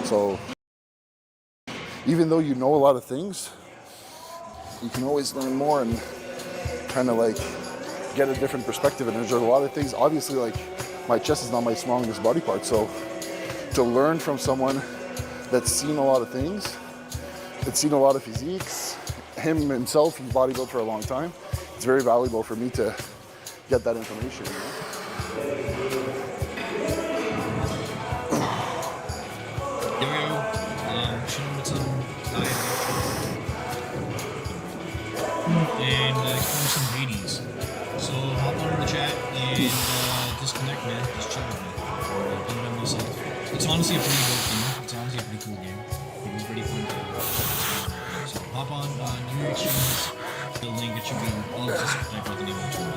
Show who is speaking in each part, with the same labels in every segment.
Speaker 1: So even though you know a lot of things, you can always learn more and kind of like get a different perspective. And there's a lot of things, obviously, like my chest is not my strongest body part. So to learn from someone that's seen a lot of things, that's seen a lot of physiques, him himself, he's bodybuilt for a long time. It's very valuable for me to get that information.
Speaker 2: There we go. Chilling with some diet and some Hades. So hop on in the chat and disconnect, man. Just chill with me. It's honestly a pretty dope game. It's honestly a pretty cool game. It was pretty fun to so hop on your exchanges. The link it should be all just like what the name of the channel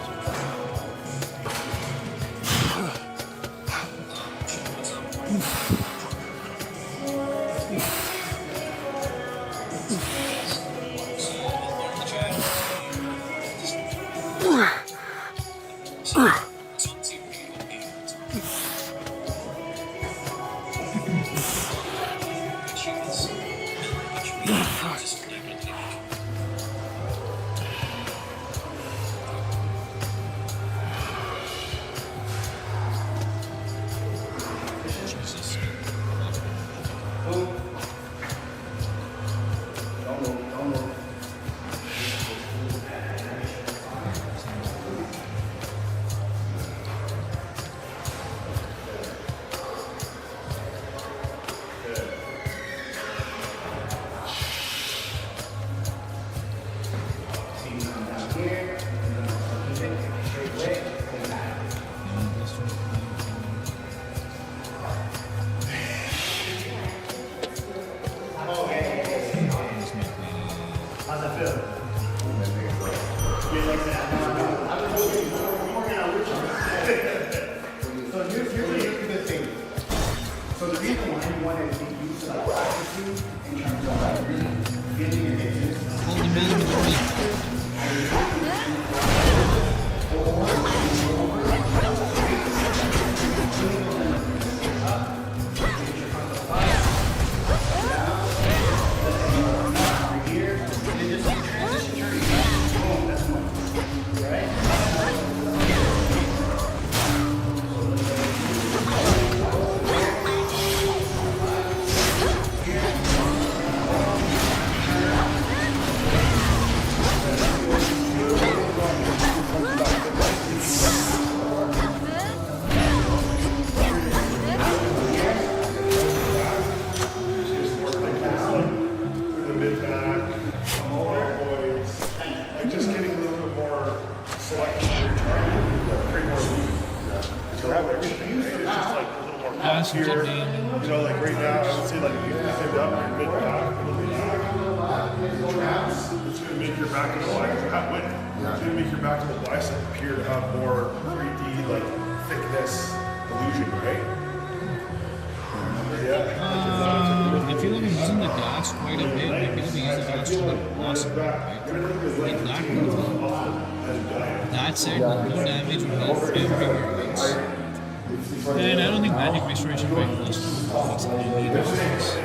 Speaker 2: and I don't think magic restoration quite close to any of those things.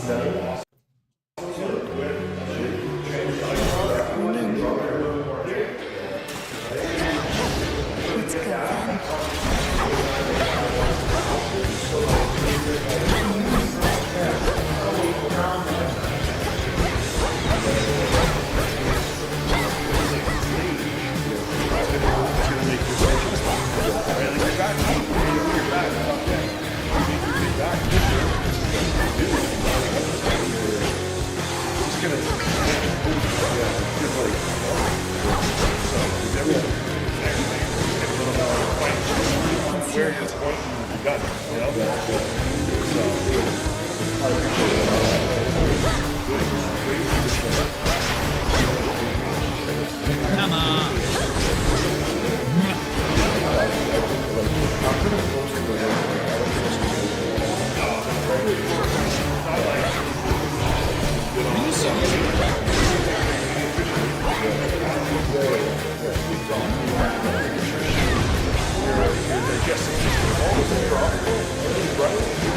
Speaker 3: Let's go. gun, you know?
Speaker 2: Come on. Are you serious?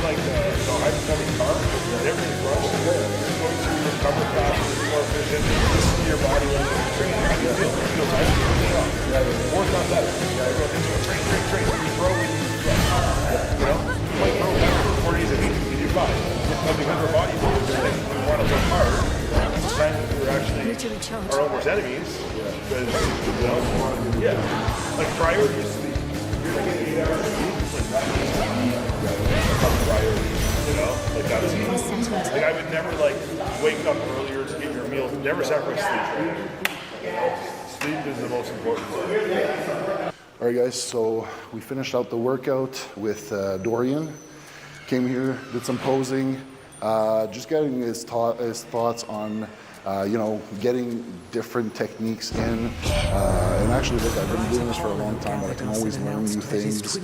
Speaker 3: Like the high-performing car, everything's wrong. Going through your cover path, more efficient, listen to your body language, training. You feel tired, or it's not that. Train. You throw when you throw. You know? You might throw for 4 days a week, you do fine. But because our body moves and we want to work hard, sometimes we're actually our own worst enemies. Because, you know, yeah. Like priorities, sleep. You're going to get 8 hours a week, like that needs to be a priority. You know? Like that's like I would never like wake up earlier to get your meals. Never sacrifice sleep. Sleep is the most important thing.
Speaker 1: All right, guys, so we finished out the workout with Dorian. Came here, did some posing, just getting his thoughts on, you know, getting different techniques in. And actually, look, I've been doing this for a long time, but I can always learn new things.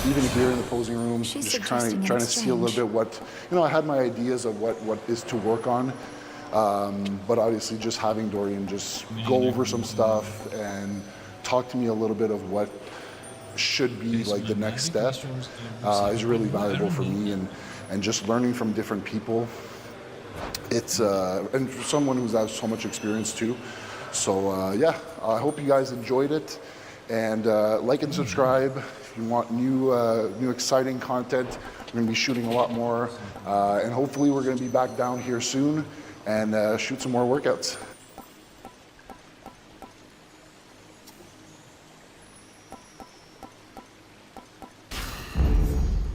Speaker 1: Even here in the posing room, just trying to see a little bit what, you know, I had my ideas of what is to work on. But obviously just having Dorian just go over some stuff and talk to me a little bit of what should be like the next step is really valuable for me, and just learning from different people. It's and for someone who has so much experience too. So yeah, I hope you guys enjoyed it, and like and subscribe if you want new exciting content. We're going to be shooting a lot more, and hopefully we're going to be back down here soon and shoot some more workouts.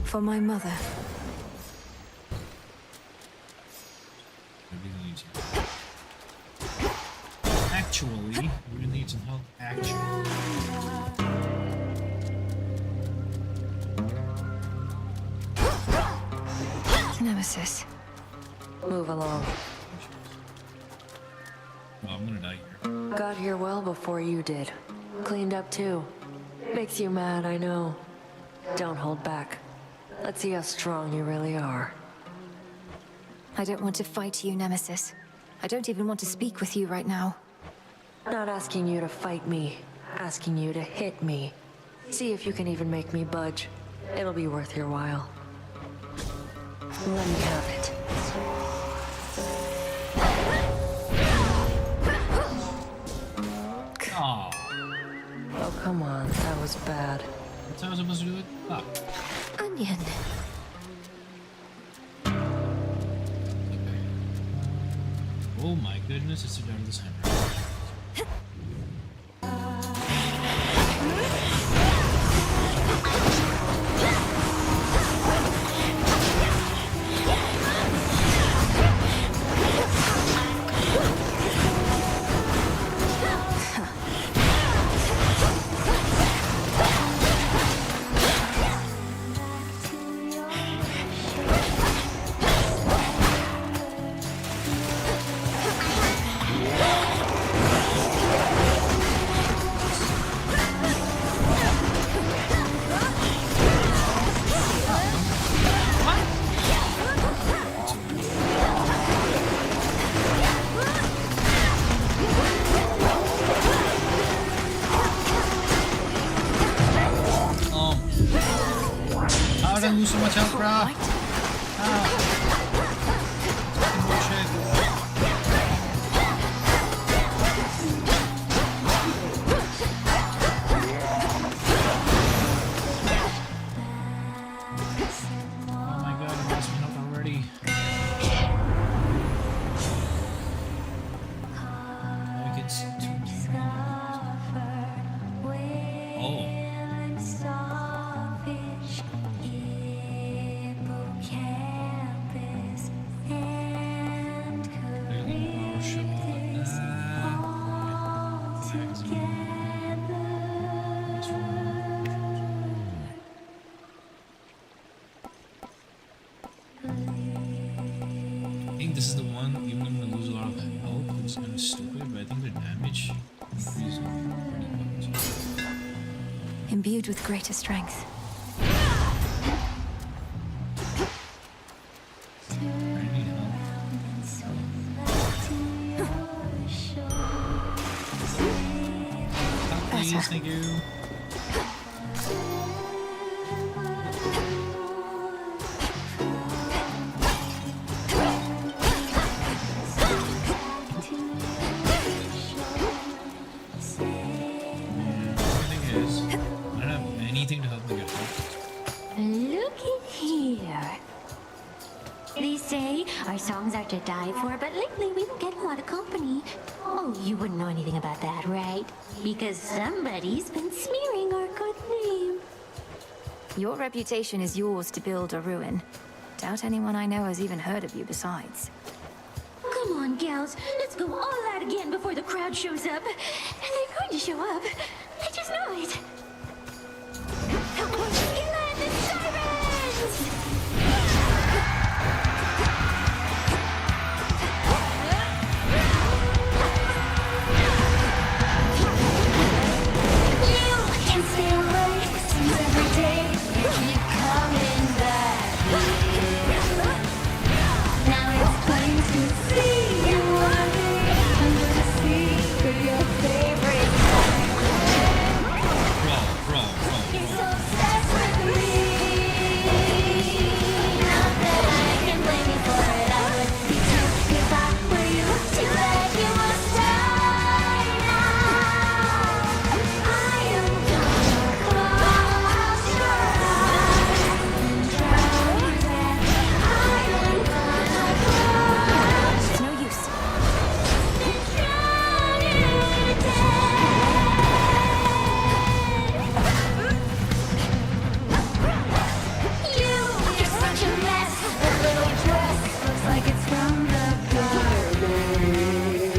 Speaker 4: For my mother.
Speaker 2: I really need some. Actually, we really need some help. Actually.
Speaker 4: Nemesis.
Speaker 5: Move along.
Speaker 2: Oh, I'm gonna die here.
Speaker 5: Got here well before you did. Cleaned up too. Makes you mad, I know. Don't hold back. Let's see how strong you really are.
Speaker 4: I don't want to fight you, Nemesis. I don't even want to speak with you right now.
Speaker 5: Not asking you to fight me. Asking you to hit me. See if you can even make me budge. It'll be worth your while. Let me have it.
Speaker 2: Oh,
Speaker 5: Oh, come on. That was bad.
Speaker 2: that's how I was supposed to do it? Ah.
Speaker 4: Onion.
Speaker 2: Oh my goodness, it's down to the center. How did I lose so much health, bro? Oh my god, it lost me health already. Like it's too Oh. sounds kind of stupid, but I think their damage is pretty good.
Speaker 4: Imbued with greater strength.
Speaker 2: I need help. Help, please,
Speaker 4: Better.
Speaker 2: thank you. The thing is, I don't have anything to help me get help.
Speaker 6: Look at here. They say our songs are to die for, but lately we don't get a lot of company. Oh, you wouldn't know anything about that, right? Because somebody's been smearing our good name.
Speaker 4: Your reputation is yours to build or ruin. Doubt anyone I know has even heard of you besides.
Speaker 6: Come on, gals. Let's go all out again before the crowd shows up. And they're going to show up. I just know it. Land the sirens! You can stay awake, seems every day you keep coming back. Now it's plain to see you are there under the sea with your favorite
Speaker 2: Bro.
Speaker 6: You're so obsessed with me. Not that I can blame you for it. I would be too if I were you. Too bad you must die now. I am gonna close your eyes and drown your death. I am gonna close
Speaker 4: It's no use.
Speaker 6: and drown your death. You're such a mess. That little dress looks like it's from the garbage.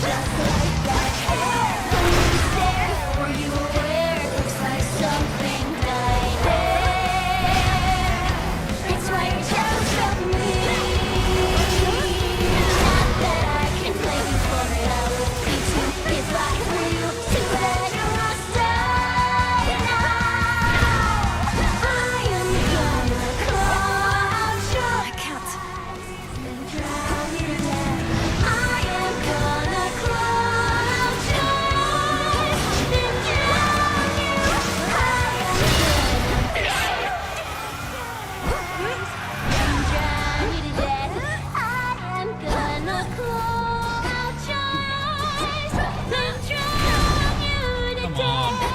Speaker 6: Just like that hair when you stare. Were you aware? Looks like something died there. It's why you're jealous of me. Not that I can blame you for it. I would be too if I were you. Too bad you must die now. I am gonna close your
Speaker 4: I can't.
Speaker 6: and drown your death. I am gonna close your eyes and drown you. I am gonna close your eyes and drown you to
Speaker 2: Come on.
Speaker 6: death.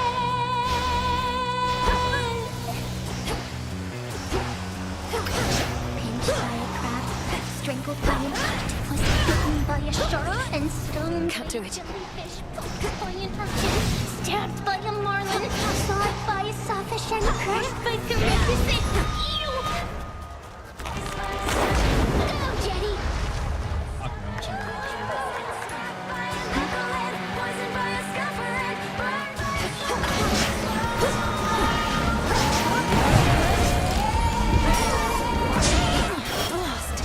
Speaker 6: Pinched by a crab, strangled by an octopus, bitten by a shark, and stung
Speaker 4: Can't do it.
Speaker 6: jellyfish, poked by an urchin, stabbed by a marlin, sawed by a sawfish, and crushed by Charybdis. Ew! Go, Jetty!
Speaker 2: Fuck, bro, I'm sorry.
Speaker 6: By a knucklehead, poisoned by a scuffer, and burned by a
Speaker 4: Lost.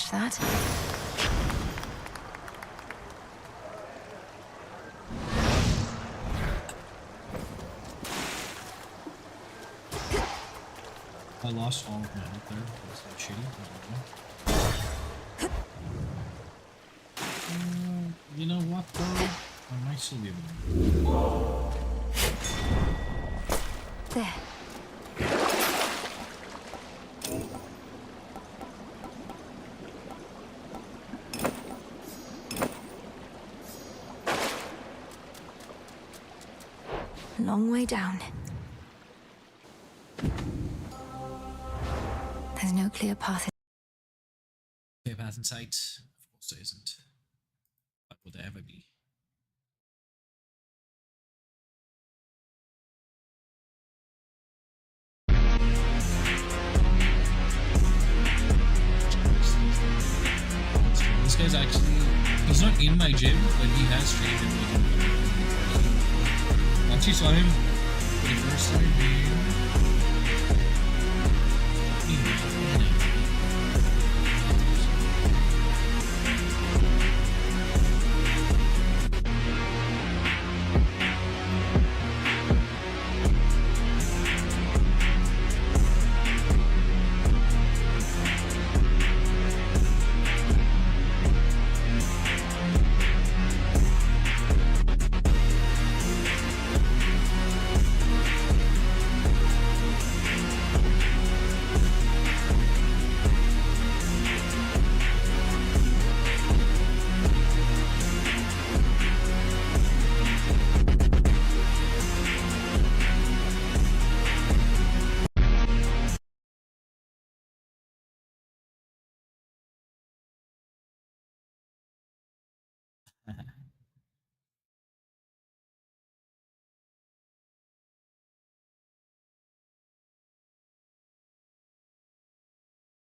Speaker 4: manage that.
Speaker 2: I lost all of my health there. That's not shitty. You know what though? I might still be able to.
Speaker 4: There. Long way down. There's no clear path.
Speaker 2: Clear path in sight? Of course there isn't. But would there ever be? This guy's actually, he's not in my gym, but he has trained in my gym. I actually saw him for the first time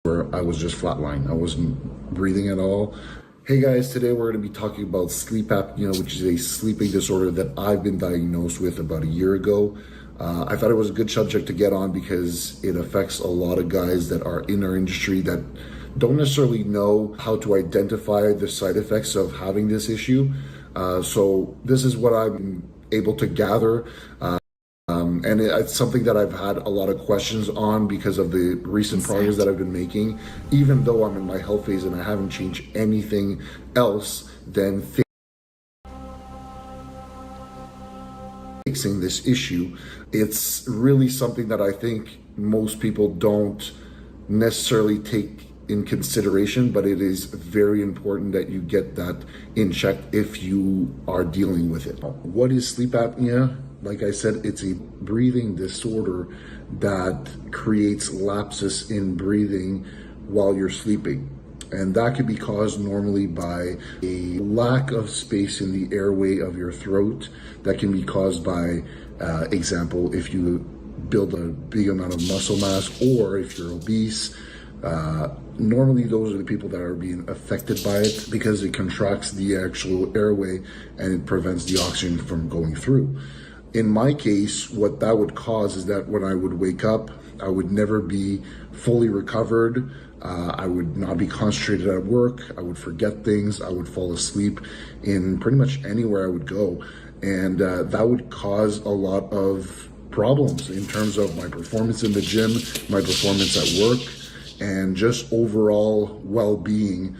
Speaker 1: where I was just flatline. I wasn't breathing at all. Hey guys, today we're going to be talking about sleep apnea, which is a sleeping disorder that I've been diagnosed with about a year ago. I thought it was a good subject to get on because it affects a lot of guys that are in our industry that don't necessarily know how to identify the side effects of having this issue. So this is what I'm able to gather. And it's something that I've had a lot of questions on because of the recent progress that I've been making, even though I'm in my health phase and I haven't changed anything else than fixing this issue. It's really something that I think most people don't necessarily take in consideration, but it is very important that you get that in check if you are dealing with it. What is sleep apnea? Like I said, it's a breathing disorder that creates lapses in breathing while you're sleeping. And that could be caused normally by a lack of space in the airway of your throat. That can be caused by, example, if you build a big amount of muscle mass or if you're obese. Normally those are the people that are being affected by it because it contracts the actual airway and it prevents the oxygen from going through. In my case, what that would cause is that when I would wake up, I would never be fully recovered. I would not be concentrated at work. I would forget things. I would fall asleep in pretty much anywhere I would go. And that would cause a lot of problems in terms of my performance in the gym, my performance at work, and just overall well-being,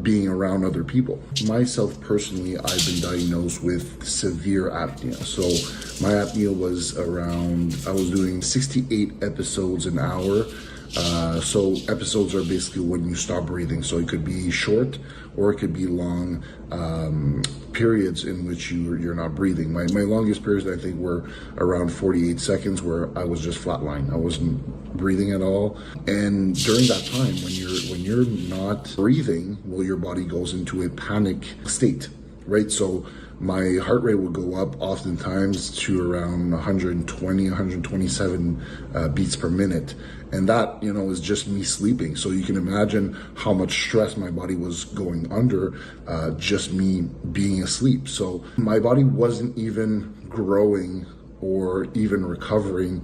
Speaker 1: being around other people. Myself personally, I've been diagnosed with severe apnea. So my apnea was around, I was doing 68 episodes an hour. So episodes are basically when you stop breathing. So it could be short or it could be long periods in which you're not breathing. My longest periods I think were around 48 seconds where I was just flatline. I wasn't breathing at all. And during that time when you're not breathing, well, your body goes into a panic state, right? So my heart rate would go up oftentimes to around 120, 127 beats per minute. And that, is just me sleeping. So you can imagine how much stress my body was going under, just me being asleep. So my body wasn't even growing or even recovering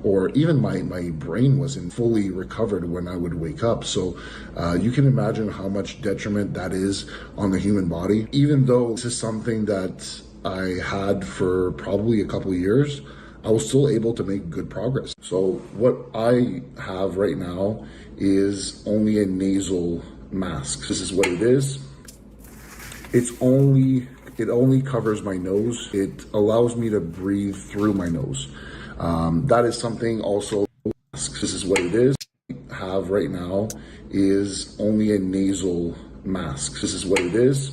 Speaker 1: or even my brain wasn't fully recovered when I would wake up. So you can imagine how much detriment that is on the human body. Even though this is something that I had for probably a couple of years, I was still able to make good progress. So what I have right now is only a nasal mask. This is what it is. It only covers my nose. It allows me to breathe through my nose. That is something also. This is what it is. Have right now is only a nasal mask. This is what it is.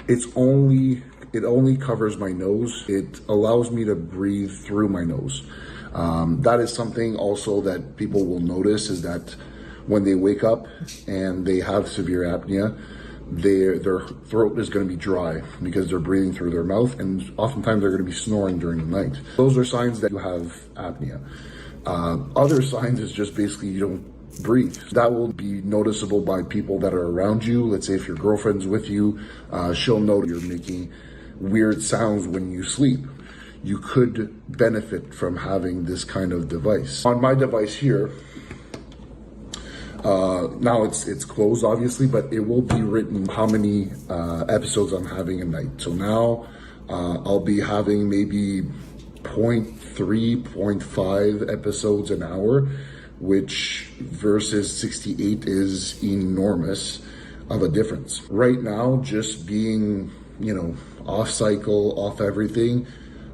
Speaker 1: It only covers my nose. It allows me to breathe through my nose. That is something also that people will notice, is that when they wake up and they have severe apnea, their throat is going to be dry because they're breathing through their mouth, and oftentimes they're going to be snoring during the night. Those are signs that you have apnea. Other signs is just basically you don't breathe. That will be noticeable by people that are around you. Let's say if your girlfriend's with you, she'll know you're making weird sounds when you sleep. You could benefit from having this kind of device. On my device here, now it's closed obviously, but it will be written how many episodes I'm having a night. So now I'll be having maybe 0.3, 0.5 episodes an hour, which versus 68 is enormous of a difference. Right now, just being, off cycle, off everything,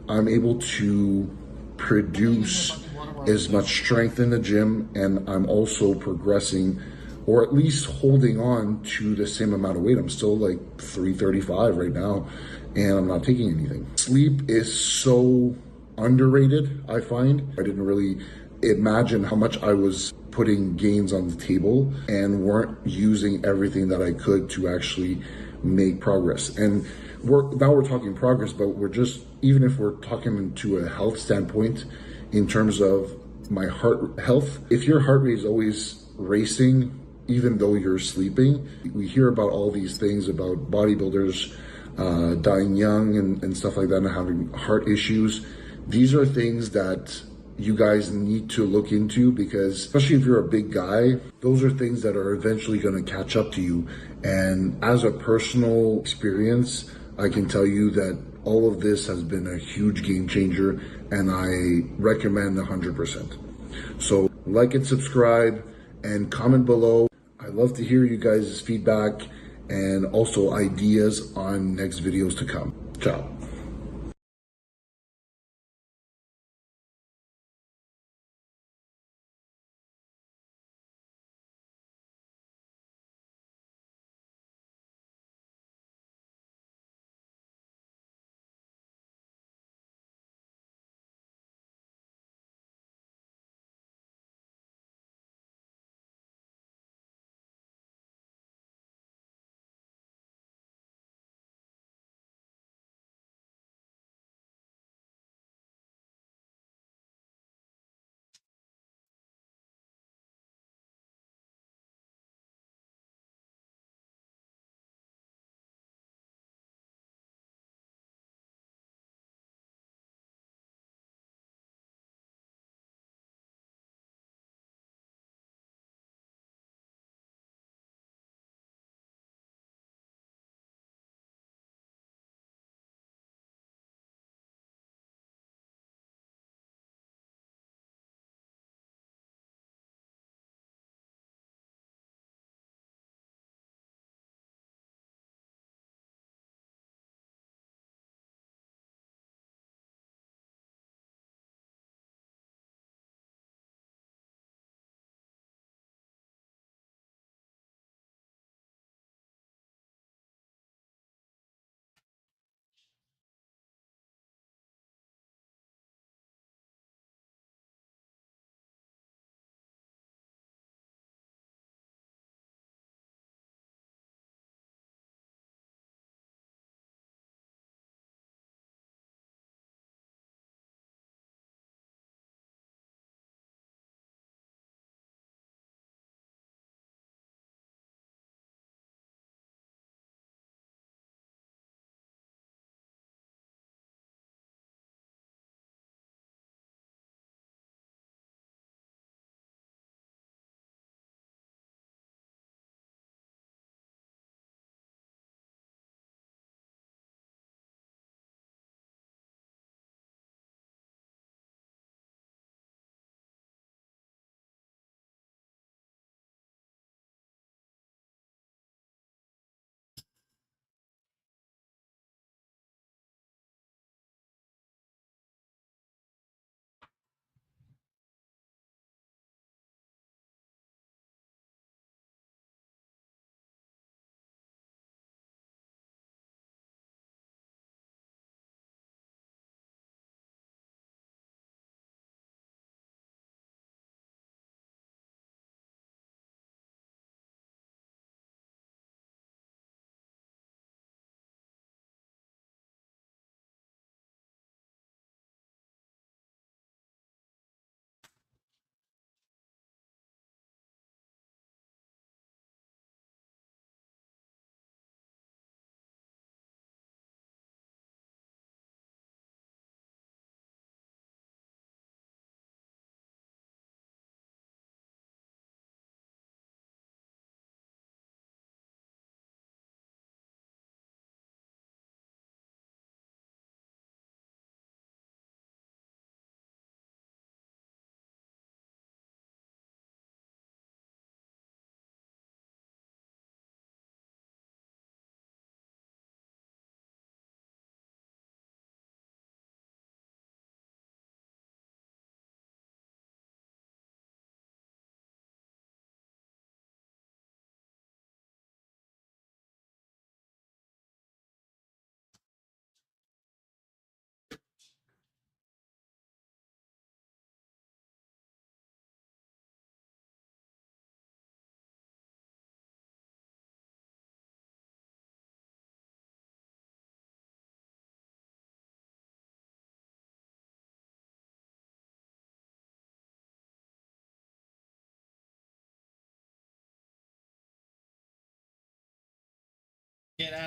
Speaker 1: I'm able to produce as much strength in the gym, and I'm also progressing, or at least holding on to the same amount of weight. I'm still like 335 right now, and I'm not taking anything. Sleep is so underrated, I find. I didn't really imagine how much I was putting gains on the table and weren't using everything that I could to actually make progress. And now we're talking progress, but we're just, even if we're talking into a health standpoint, in terms of my heart health, if your heart rate is always racing, even though you're sleeping, we hear about all these things about bodybuilders dying young and stuff like that, and having heart issues. These are things that you guys need to look into, because especially if you're a big guy, those are things that are eventually going to catch up to you. And as a personal experience, I can tell you that all of this has been a huge game changer, and I recommend 100%. So like and subscribe and comment below. I love to hear you guys' feedback and also ideas on next videos to come. Ciao.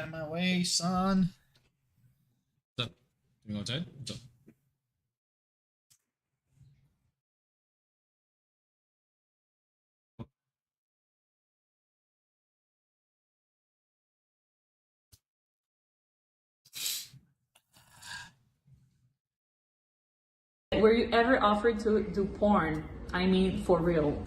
Speaker 2: out of my way, son. What's up? You go outside? What's up?
Speaker 7: Were you ever offered to do porn? I mean, for real.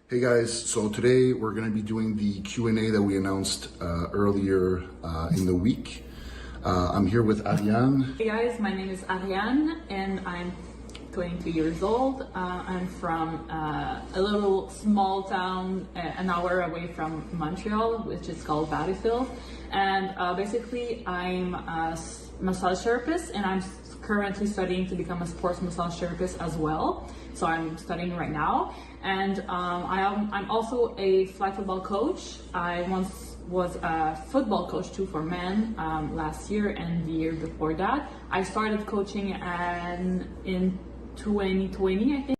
Speaker 1: Hey guys, so today we're going to be doing the Q&A that we announced earlier in the week. I'm here with Ariane.
Speaker 7: Hey guys, my name is Ariane and I'm 22 years old. I'm from a little small town an hour away from Montreal, which is called Valleyfield. And basically I'm a massage therapist and I'm currently studying to become a sports massage therapist as well. So I'm studying right now. And I'm also a flag football coach. I once was a football coach too for men last year and the year before that. I started coaching in 2020, I think.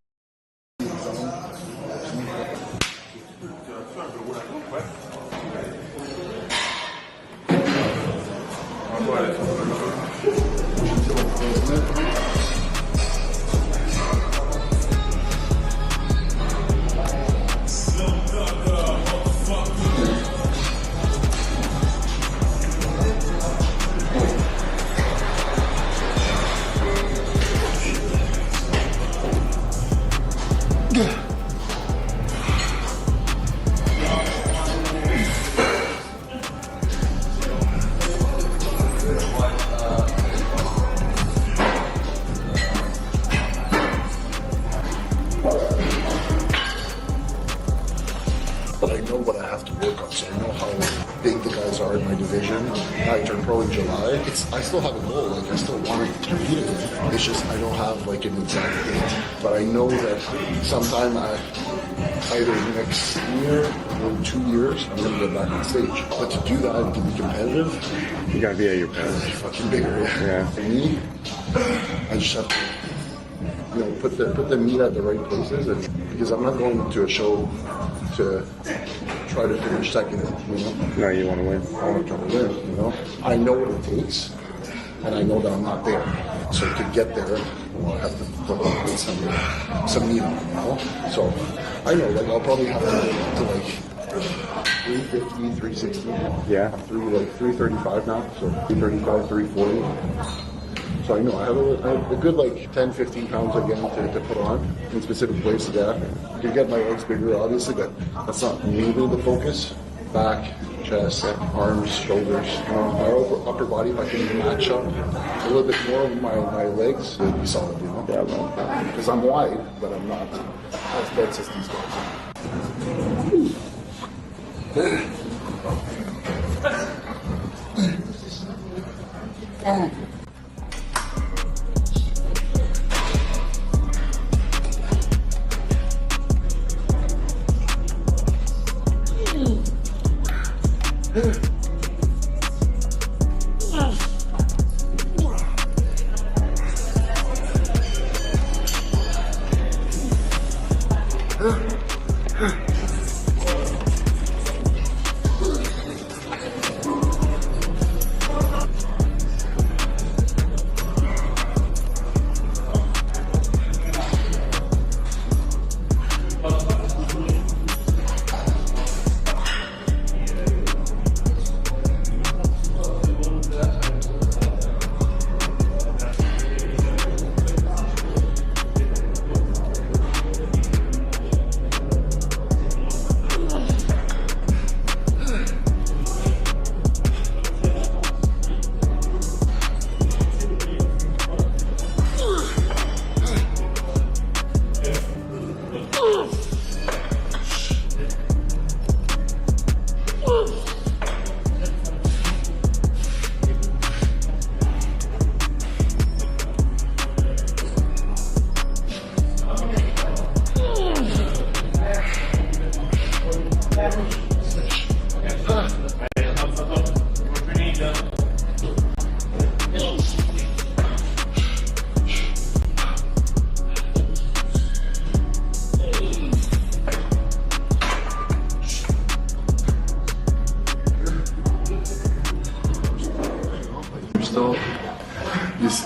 Speaker 1: But I know what I have to work on, so I know how big the guys are in my division. I turn pro in July. I still have a goal, like I still want to compete again. It's just I don't have like an exact date. But I know that sometime either next year or 2 years, I'm gonna get back on stage. But to do that and to be competitive,
Speaker 3: You gotta be at your best.
Speaker 1: it's fucking bigger.
Speaker 3: Yeah.
Speaker 1: For me, I just have to, put the meat at the right places, and because I'm not going to a show to try to finish second,
Speaker 3: No, you want to win.
Speaker 1: I want to try to win, I know what it takes, and I know that I'm not there. So to get there, I have to put some meat on, So I know, like, I'll probably have to get to like 350, 360.
Speaker 3: Yeah.
Speaker 1: I'm through like 335 now, so 335, 340. So I know I have a good like 10, 15 pounds again to put on in specific places. Yeah, I can get my legs bigger, obviously, but that's not mainly the focus. Back, chest, arms, shoulders. My upper body, if I can match up a little bit more with my legs, it'd be solid,
Speaker 3: Yeah, man.
Speaker 1: Because I'm wide, but I'm not as dense as these guys.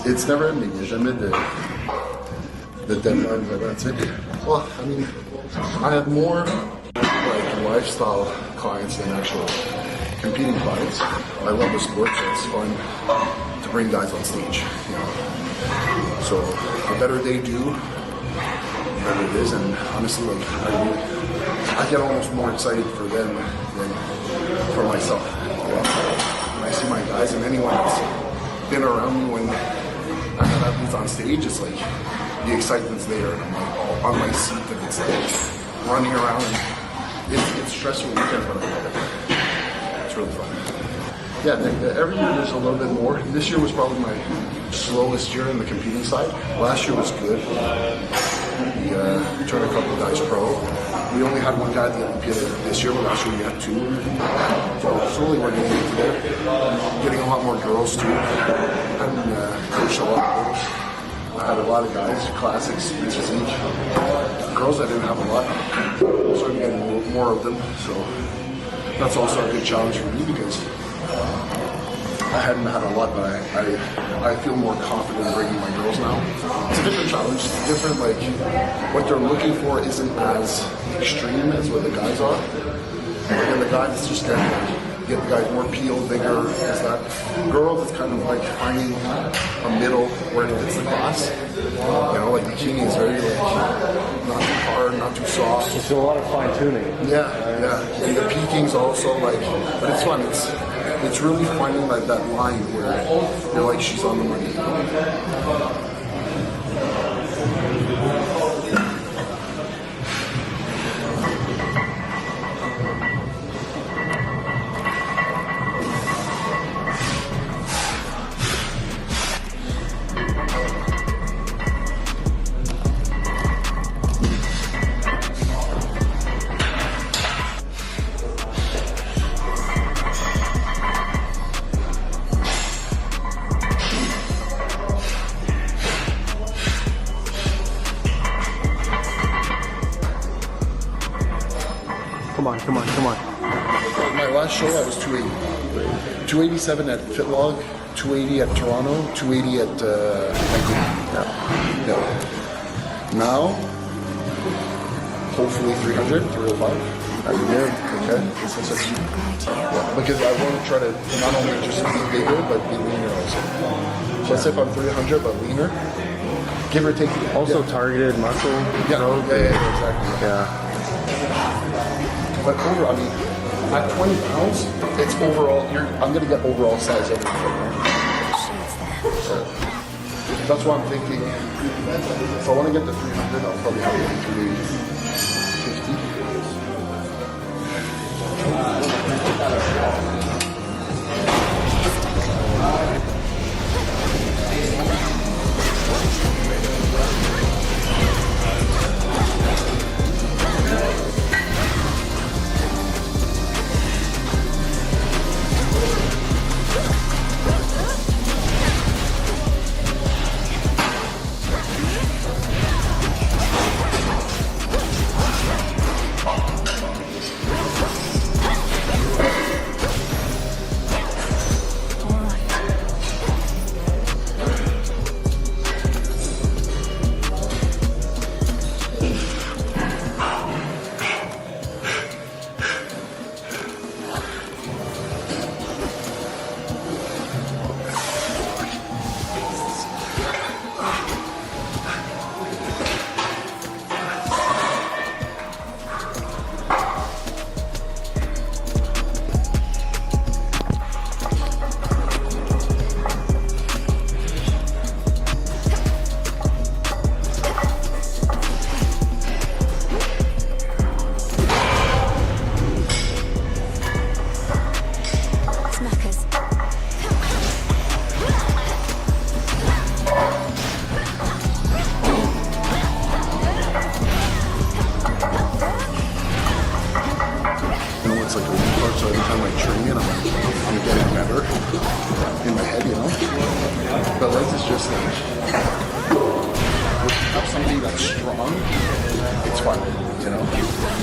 Speaker 1: it's never ending. J'ai jamais the deadlines like that's it. Well, I mean, I have more like lifestyle clients than actual competing clients. I love the sport, so it's fun to bring guys on stage. You know, so the better they do, the better it is. And honestly, like I get almost more excited for them than for myself. You know? When I see my guys and anyone that's been around me when I have athletes on stage, it's like the excitement's there, and I'm like on my seat, and it's like running around. It's stressful weekend, but I love it. It's really fun. Yeah, every year there's a little bit more. This year was probably my slowest year in the competing side. Last year was good. We turned a couple of guys pro. We only had one guy at the Olympia this year, but last year we had two. So slowly we're getting into there. Getting a lot more girls too. And coached a lot of girls. I had a lot of guys, classics, physique. Girls I didn't have a lot. So I'm getting more of them. So that's also a good challenge for me because I hadn't had a lot, but I feel more confident in bringing my girls now. It's a different challenge. It's different, like, what they're looking for isn't as extreme as what the guys are. And the guys just get the guys more peel, bigger, is that. Girls, it's kind of like finding a middle where it fits the class. You know, like bikini is very, like, not too hard, not too soft.
Speaker 8: It's a lot of fine tuning.
Speaker 1: Yeah. And the peaking's also like, but it's fun. It's really finding like that line where you're like, she's on the money.
Speaker 8: Come on.
Speaker 1: My last show I was 280. 287 at Fitlog, 280 at Toronto, 280 at Vancouver. Yeah. Now, hopefully 300, 305. That'd be good. Okay. Yeah, because I want to try to not only just be bigger, but be leaner also. So let's say if I'm 300 but leaner, give or take.
Speaker 8: Also targeted muscle.
Speaker 1: Yeah, exactly.
Speaker 8: Yeah.
Speaker 1: But at 20 pounds, it's overall. I'm gonna get overall size everything. So that's why I'm thinking. If I want to get to 300, I'll probably have to do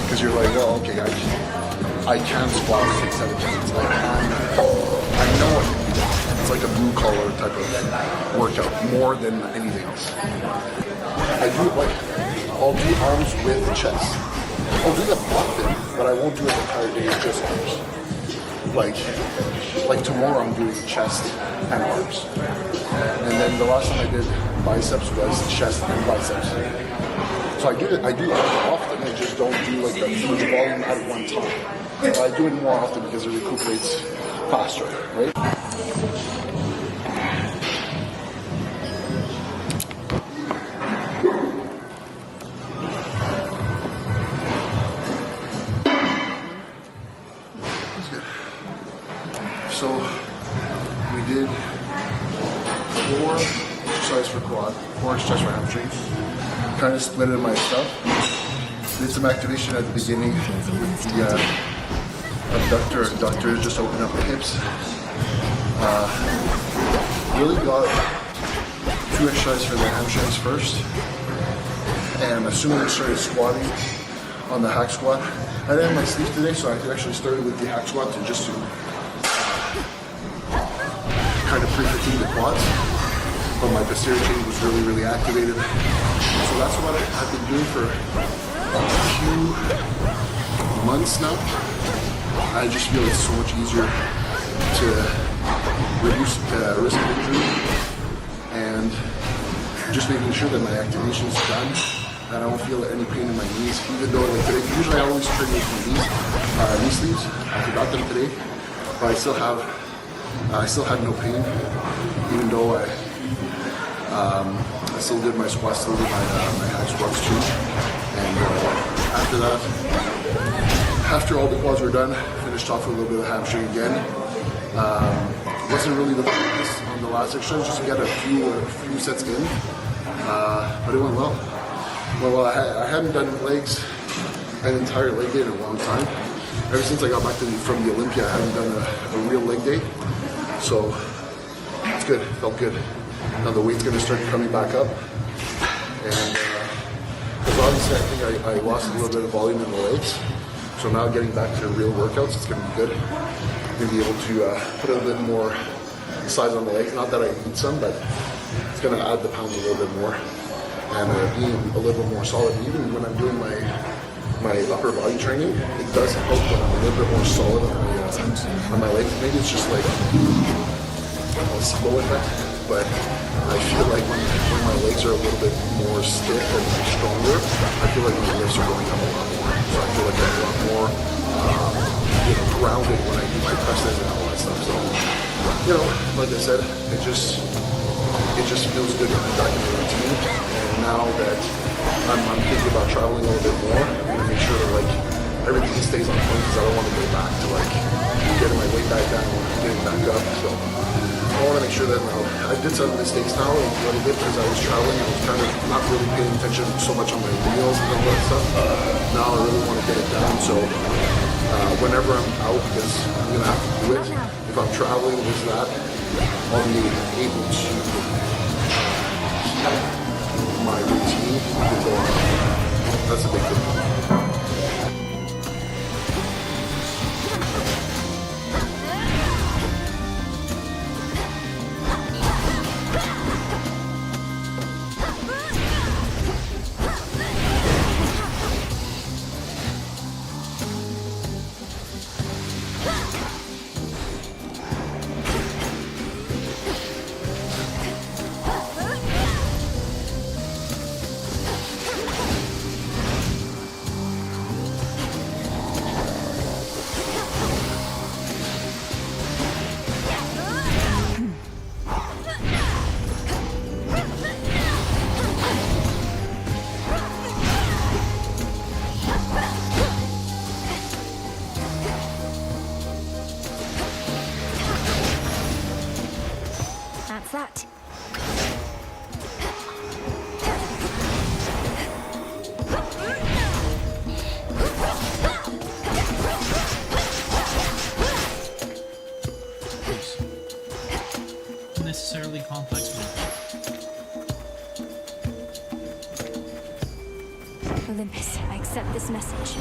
Speaker 1: 'cause you're like, oh, okay, I can squat 6, 7 times. I know I can do that. it's like a blue collar type of workout more than anything else. I do like, I'll do arms with chest. I'll do them often, but I won't do it the entire day with just arms. Like tomorrow I'm doing chest and arms. And then the last time I did biceps was chest and biceps. So I do it often, I just don't do like that huge volume at one time. But I do it more often because it recuperates faster, right? That's good. So we did 4 exercises for quad, 4 exercises for hamstring. Kind of split it in my stuff. Did some activation at the beginning with the abductor, just open up the hips. Really got 2 exercises for the hamstrings first. And as soon as I started squatting on the hack squat, I didn't have my sleeves today, so I actually started with the hack squat to just to kind of pre-fatigue the quads. But my posterior chain was really, really activated. So that's what I've been doing for a few months now. I just feel it's so much easier to reduce risk of injury and just making sure that my activation is done and I don't feel any pain in my knees. Even though like today, usually I always train with my knee sleeves. I forgot them today, but I still had no pain, even though I still did my squats, still did my hack squats too. And after that, after all the quads were done, finished off with a little bit of hamstring again. Wasn't really the focus on the last exercise, just to get a few sets in. But it went well. Well, I hadn't done legs, an entire leg day in a long time. Ever since I got back from the Olympia, I haven't done a real leg day. So it's good, felt good. Now the weight's gonna start coming back up. And because obviously I think I lost a little bit of volume in the legs. So now getting back to real workouts, it's gonna be good. I'm gonna be able to put a little bit more size on the legs. Not that I need some, but it's gonna add the pounds a little bit more. And being a little bit more solid. Even when I'm doing my upper body training, it does help when I'm a little bit more solid on my legs. Maybe it's just like a placebo effect, but I feel like when my legs are a little bit more stiff and stronger, I feel like my lifts are going up a lot more. So I feel like I'm a lot more grounded when I do my presses and all that stuff. So, like I said, it just feels good to be back in the routine. And now that I'm thinking about traveling a little bit more, I'm gonna make sure that everything stays on point because I don't want to go back to getting my weight back down and getting back up. So I want to make sure that I did some mistakes now a little bit because I was traveling. I was kind of not really paying attention so much on my meals and all that stuff. Now I really want to get it down. So whenever I'm out, because I'm gonna have to do it. If I'm traveling with that, I'll be able to my routine before. That's a big thing.
Speaker 4: That's that.
Speaker 2: Unnecessarily complex
Speaker 4: Olympus, I accept this message.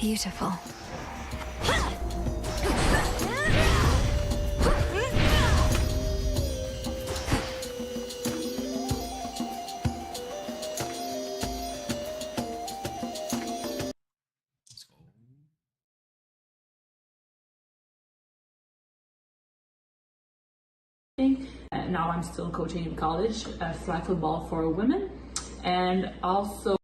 Speaker 4: beautiful.
Speaker 2: Let's go.
Speaker 7: Now I'm still coaching in college, flag football for women, and also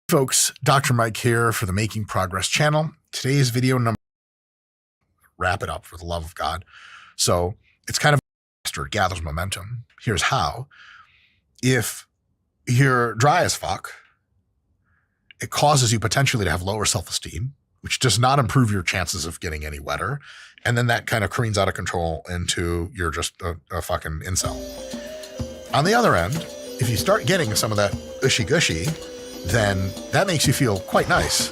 Speaker 9: Folks, Dr. Mike here for the Making Progress channel. Today's video number, wrap it up for the love of God. So it's kind of faster, it gathers momentum. Here's how. If you're dry as fuck, it causes you potentially to have lower self-esteem, which does not improve your chances of getting any wetter. And then that kind of careens out of control into you're just a fucking incel. On the other end, if you start getting some of that ushy-gushy, then that makes you feel quite nice.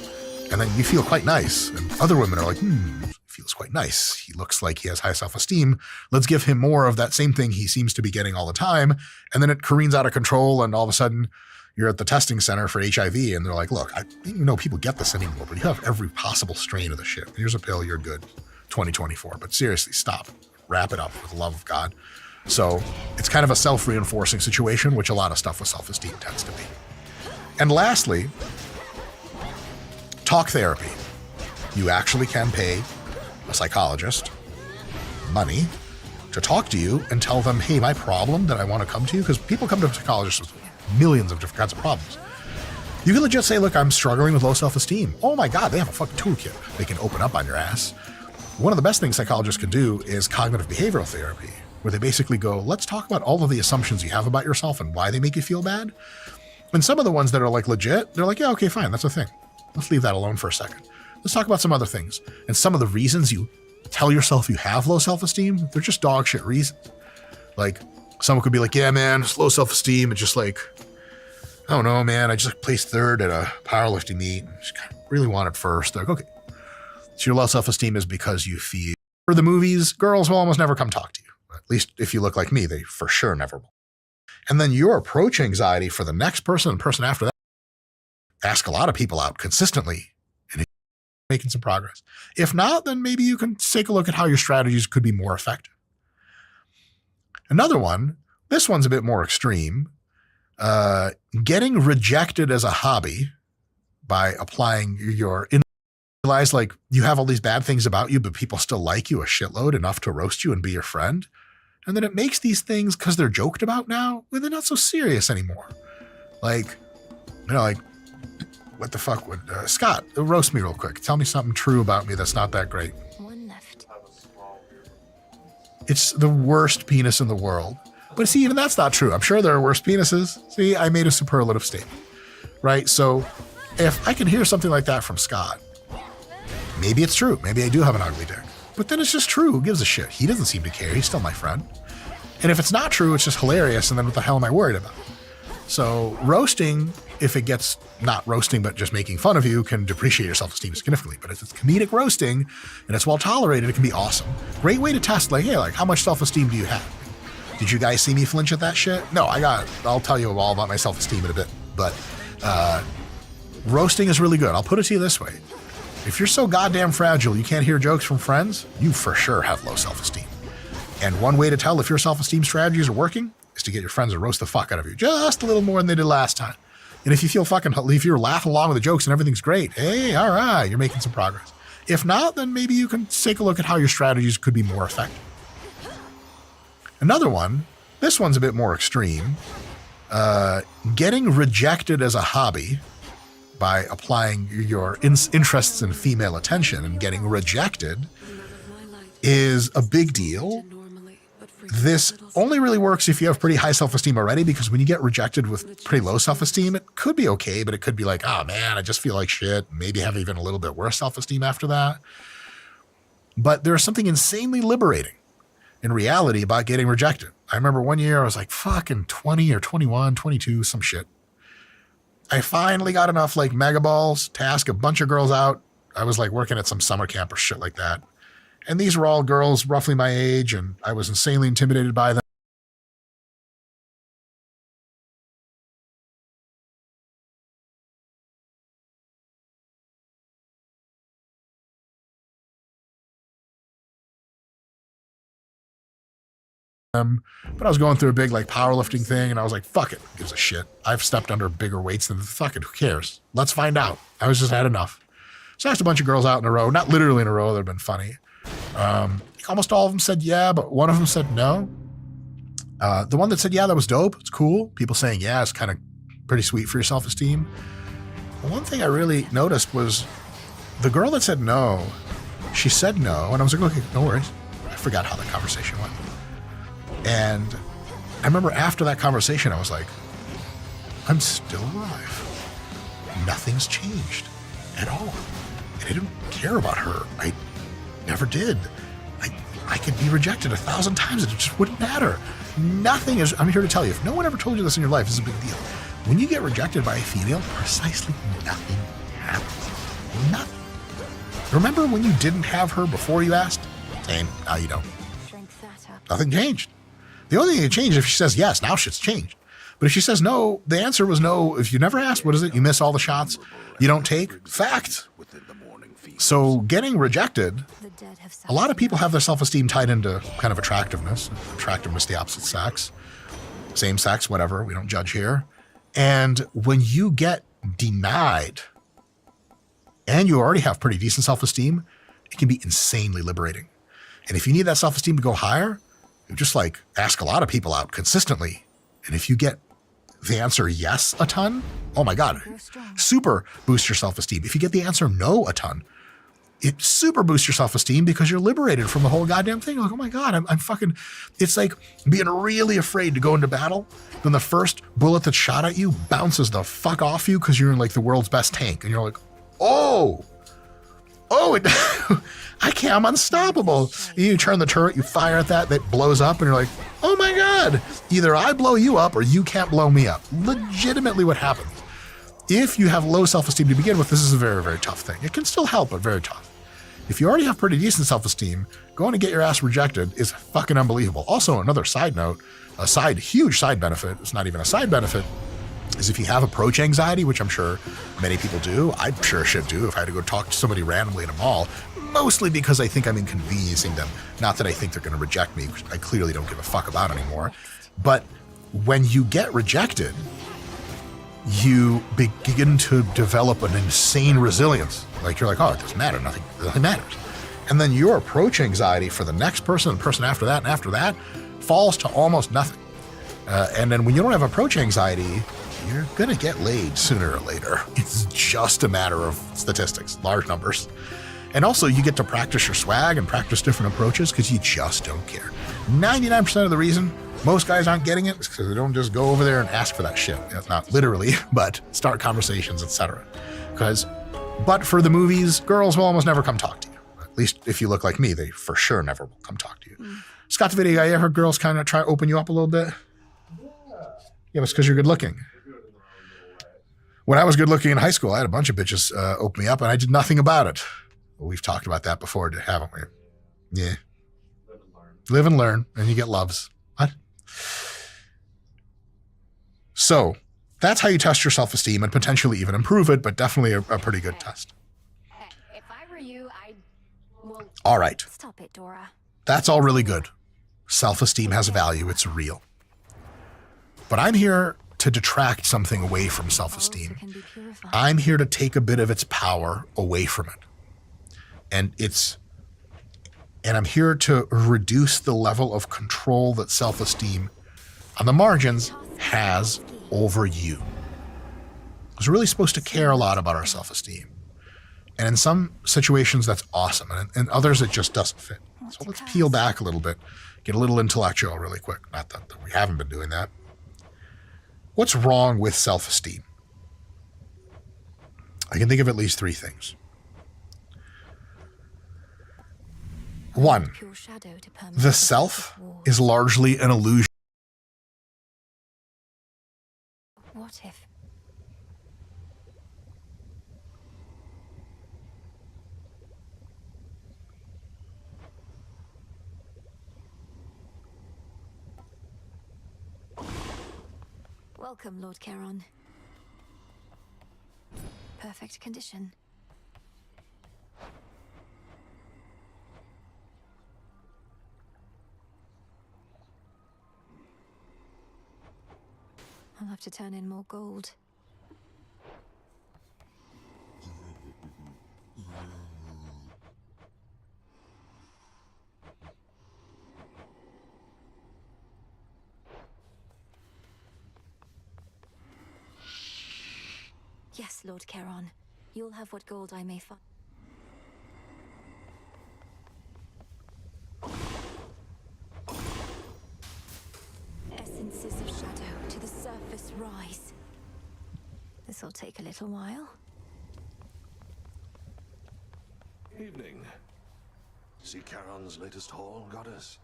Speaker 9: And then you feel quite nice. And other women are like, feels quite nice. He looks like he has high self-esteem. Let's give him more of that same thing he seems to be getting all the time. And then it careens out of control. And all of a sudden you're at the testing center for HIV. And they're like, look, I didn't even know people get this anymore, but you have every possible strain of the shit. Here's a pill. You're good. 2024. But seriously, stop. Wrap it up for the love of God. So it's kind of a self-reinforcing situation, which a lot of stuff with self-esteem tends to be. And lastly, talk therapy. You actually can pay a psychologist money to talk to you and tell them, hey, my problem that I want to come to you, because people come to psychologists with millions of different kinds of problems. You can legit say, look, I'm struggling with low self-esteem. Oh my God, they have a fucking toolkit they can open up on your ass. One of the best things psychologists can do is cognitive behavioral therapy, where they basically go, let's talk about all of the assumptions you have about yourself and why they make you feel bad. And some of the ones that are like legit, they're like, yeah, okay, fine, that's a thing. Let's leave that alone for a second. Let's talk about some other things. And some of the reasons you tell yourself you have low self-esteem, they're just dog shit reasons. Like someone could be like, yeah, man, it's low self-esteem. It's just like, I don't know, man. I just placed third at a powerlifting meet. Just really wanted first. They're like, okay. So your low self-esteem is because you feel, for the movies, girls will almost never come talk to you. At least if you look like me, they for sure never will. And then your approach anxiety for the next person and person after that, ask a lot of people out consistently and making some progress. If not, then maybe you can take a look at how your strategies could be more effective. Another one, this one's a bit more extreme. Getting rejected as a hobby by applying your, realize like you have all these bad things about you, but people still like you a shitload enough to roast you and be your friend. And then it makes these things, because they're joked about now, well, they're not so serious anymore. Like, you know, like, what the fuck would, Scott, roast me real quick. Tell me something true about me that's not that great.
Speaker 4: One left.
Speaker 9: It's the worst penis in the world. But see, even that's not true. I'm sure there are worse penises. See, I made a superlative statement, right? So if I can hear something like that from Scott, maybe it's true. Maybe I do have an ugly dick. But then it's just true. Who gives a shit? He doesn't seem to care. He's still my friend. And if it's not true, it's just hilarious. And then what the hell am I worried about? So roasting, if it gets not roasting, but just making fun of you, can depreciate your self-esteem significantly. But if it's comedic roasting and it's well tolerated, it can be awesome. Great way to test, like, hey, like, how much self-esteem do you have? Did you guys see me flinch at that shit? No, I'll tell you all about my self-esteem in a bit. But roasting is really good. I'll put it to you this way. If you're so goddamn fragile you can't hear jokes from friends, you for sure have low self-esteem. And one way to tell if your self-esteem strategies are working is to get your friends to roast the fuck out of you just a little more than they did last time. And if you feel if you're laughing along with the jokes and everything's great, hey, all right, you're making some progress. If not, then maybe you can take a look at how your strategies could be more effective. Another one, this one's a bit more extreme. Getting rejected as a hobby by applying your interests in female attention and getting rejected is a big deal. This only really works if you have pretty high self-esteem already, because when you get rejected with pretty low self-esteem, it could be okay, but it could be like, oh man, I just feel like shit. Maybe have even a little bit worse self-esteem after that. But there's something insanely liberating in reality about getting rejected. I remember one year I was like fucking 20 or 21, 22, some shit. I finally got enough like mega balls to ask a bunch of girls out I was like working at some summer camp or shit like that. And these were all girls roughly my age, and I was insanely intimidated by them. But I was going through a big like powerlifting thing, and I was like, fuck it, who gives a shit. I've stepped under bigger weights than fuck it, who cares? Let's find out. I was just had enough. So I asked a bunch of girls out in a row, not literally in a row, that have been funny. Almost all of them said yeah, but one of them said no. The one that said yeah, that was dope. It's cool. People saying yeah is kind of pretty sweet for your self-esteem. The one thing I really noticed was the girl that said no, she said no, and I was like, okay, no worries. I forgot how that conversation went. And I remember after that conversation, I was like, I'm still alive. Nothing's changed at all. And I didn't care about her. I never did. I could be rejected 1,000 times and it just wouldn't matter. Nothing is, I'm here to tell you, if no one ever told you this in your life, this is a big deal. When you get rejected by a female, precisely nothing happens. Nothing. Remember when you didn't have her before you asked? Same, now you don't. Nothing changed. The only thing that changed if she says yes, now shit's changed. But if she says no, the answer was no. If you never asked, what is it? You miss all the shots you don't take? Fact. So getting rejected, a lot of people have their self-esteem tied into kind of attractiveness. Attractiveness, the opposite sex. Same sex, whatever. We don't judge here. And when you get denied and you already have pretty decent self-esteem, it can be insanely liberating. And if you need that self-esteem to go higher, you just like ask a lot of people out consistently. And if you get the answer yes a ton, oh my God, super boost your self-esteem. If you get the answer no a ton, it super boosts your self-esteem because you're liberated from the whole goddamn thing. You're like, oh my God, I'm fucking, it's like being really afraid to go into battle. Then the first bullet that's shot at you bounces the fuck off you because you're in like the world's best tank. And you're like, oh, I can't, I'm unstoppable. You turn the turret, you fire at that blows up, and you're like, oh my God, either I blow you up or you can't blow me up. Legitimately what happens. If you have low self-esteem to begin with, this is a very, very tough thing. It can still help, but very tough. If you already have pretty decent self-esteem, going to get your ass rejected is fucking unbelievable. Also, another side note, huge side benefit, it's not even a side benefit, is if you have approach anxiety, which I'm sure many people do, I sure should do if I had to go talk to somebody randomly in a mall, mostly because I think I'm inconveniencing them. Not that I think they're going to reject me, which I clearly don't give a fuck about anymore. But when you get rejected, you begin to develop an insane resilience. Like you're like, oh, it doesn't matter, nothing matters. And then your approach anxiety for the next person, the person after that, and after that, falls to almost nothing. And then when you don't have approach anxiety, you're gonna get laid sooner or later. It's just a matter of statistics, large numbers. And also you get to practice your swag and practice different approaches because you just don't care. 99% of the reason most guys aren't getting it is because they don't just go over there and ask for that shit. Not literally, but start conversations, etc. But for the movies, girls will almost never come talk to you. At least if you look like me, they for sure never will come talk to you. Scott the Video Guy, you ever girls kind of try to open you up a little bit? Yeah, it's because you're good looking. When I was good looking in high school, I had a bunch of bitches open me up and I did nothing about it. Well, we've talked about that before, haven't we? Yeah. Live and learn, and you get loves. What? So that's how you test your self-esteem and potentially even improve it, but definitely a pretty good test.
Speaker 4: If I were you, I'd... Well,
Speaker 9: all right.
Speaker 4: stop it, Dora.
Speaker 9: That's all really good. Self-esteem has value. It's real. But I'm here to detract something away from self-esteem. I'm here to take a bit of its power away from it. And I'm here to reduce the level of control that self-esteem on the margins has over you. We're really supposed to care a lot about our self-esteem. And in some situations, that's awesome. And in others, it just doesn't fit. So let's peel back a little bit, get a little intellectual really quick. Not that we haven't been doing that. What's wrong with self-esteem? I can think of at least three things. One, the self is largely an illusion.
Speaker 4: What if? Welcome, Lord Charon. Perfect condition. I'll have to turn in more gold. Yes, Lord Charon. You'll have what gold I may find. Essences of shadow to the surface rise. This'll take a little while.
Speaker 10: Evening. See Charon's latest haul, goddess?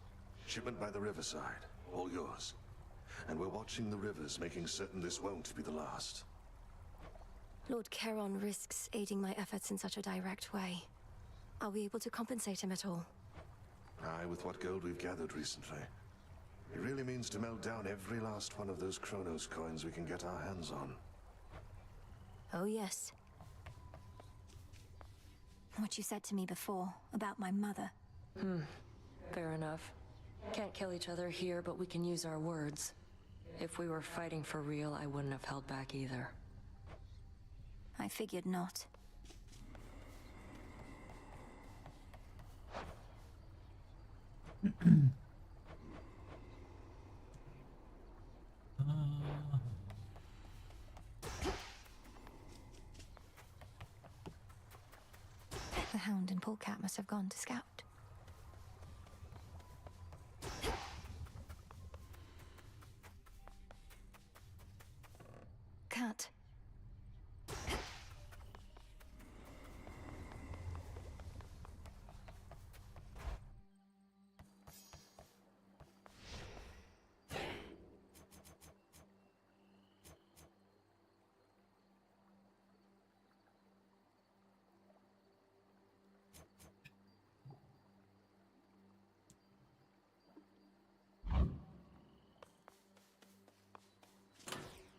Speaker 10: Shipment by the riverside. All yours. And we're watching the rivers, making certain this won't be the last.
Speaker 4: Lord Charon risks aiding my efforts in such a direct way. Are we able to compensate him at all?
Speaker 10: Aye, with what gold we've gathered recently. It really means to melt down every last one of those Kronos coins we can get our hands on.
Speaker 4: Oh, yes. What you said to me before about my mother.
Speaker 5: Fair enough. Can't kill each other here, but we can use our words. If we were fighting for real, I wouldn't have held back either.
Speaker 4: I figured not. The Hound and Polecat must have gone to scout. Cat.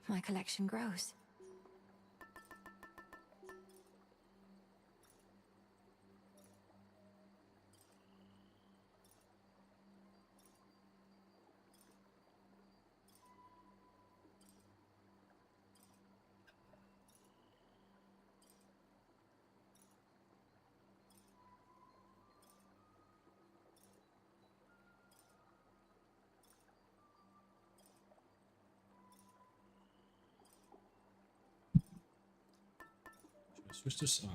Speaker 4: My collection grows.
Speaker 2: Switch this up.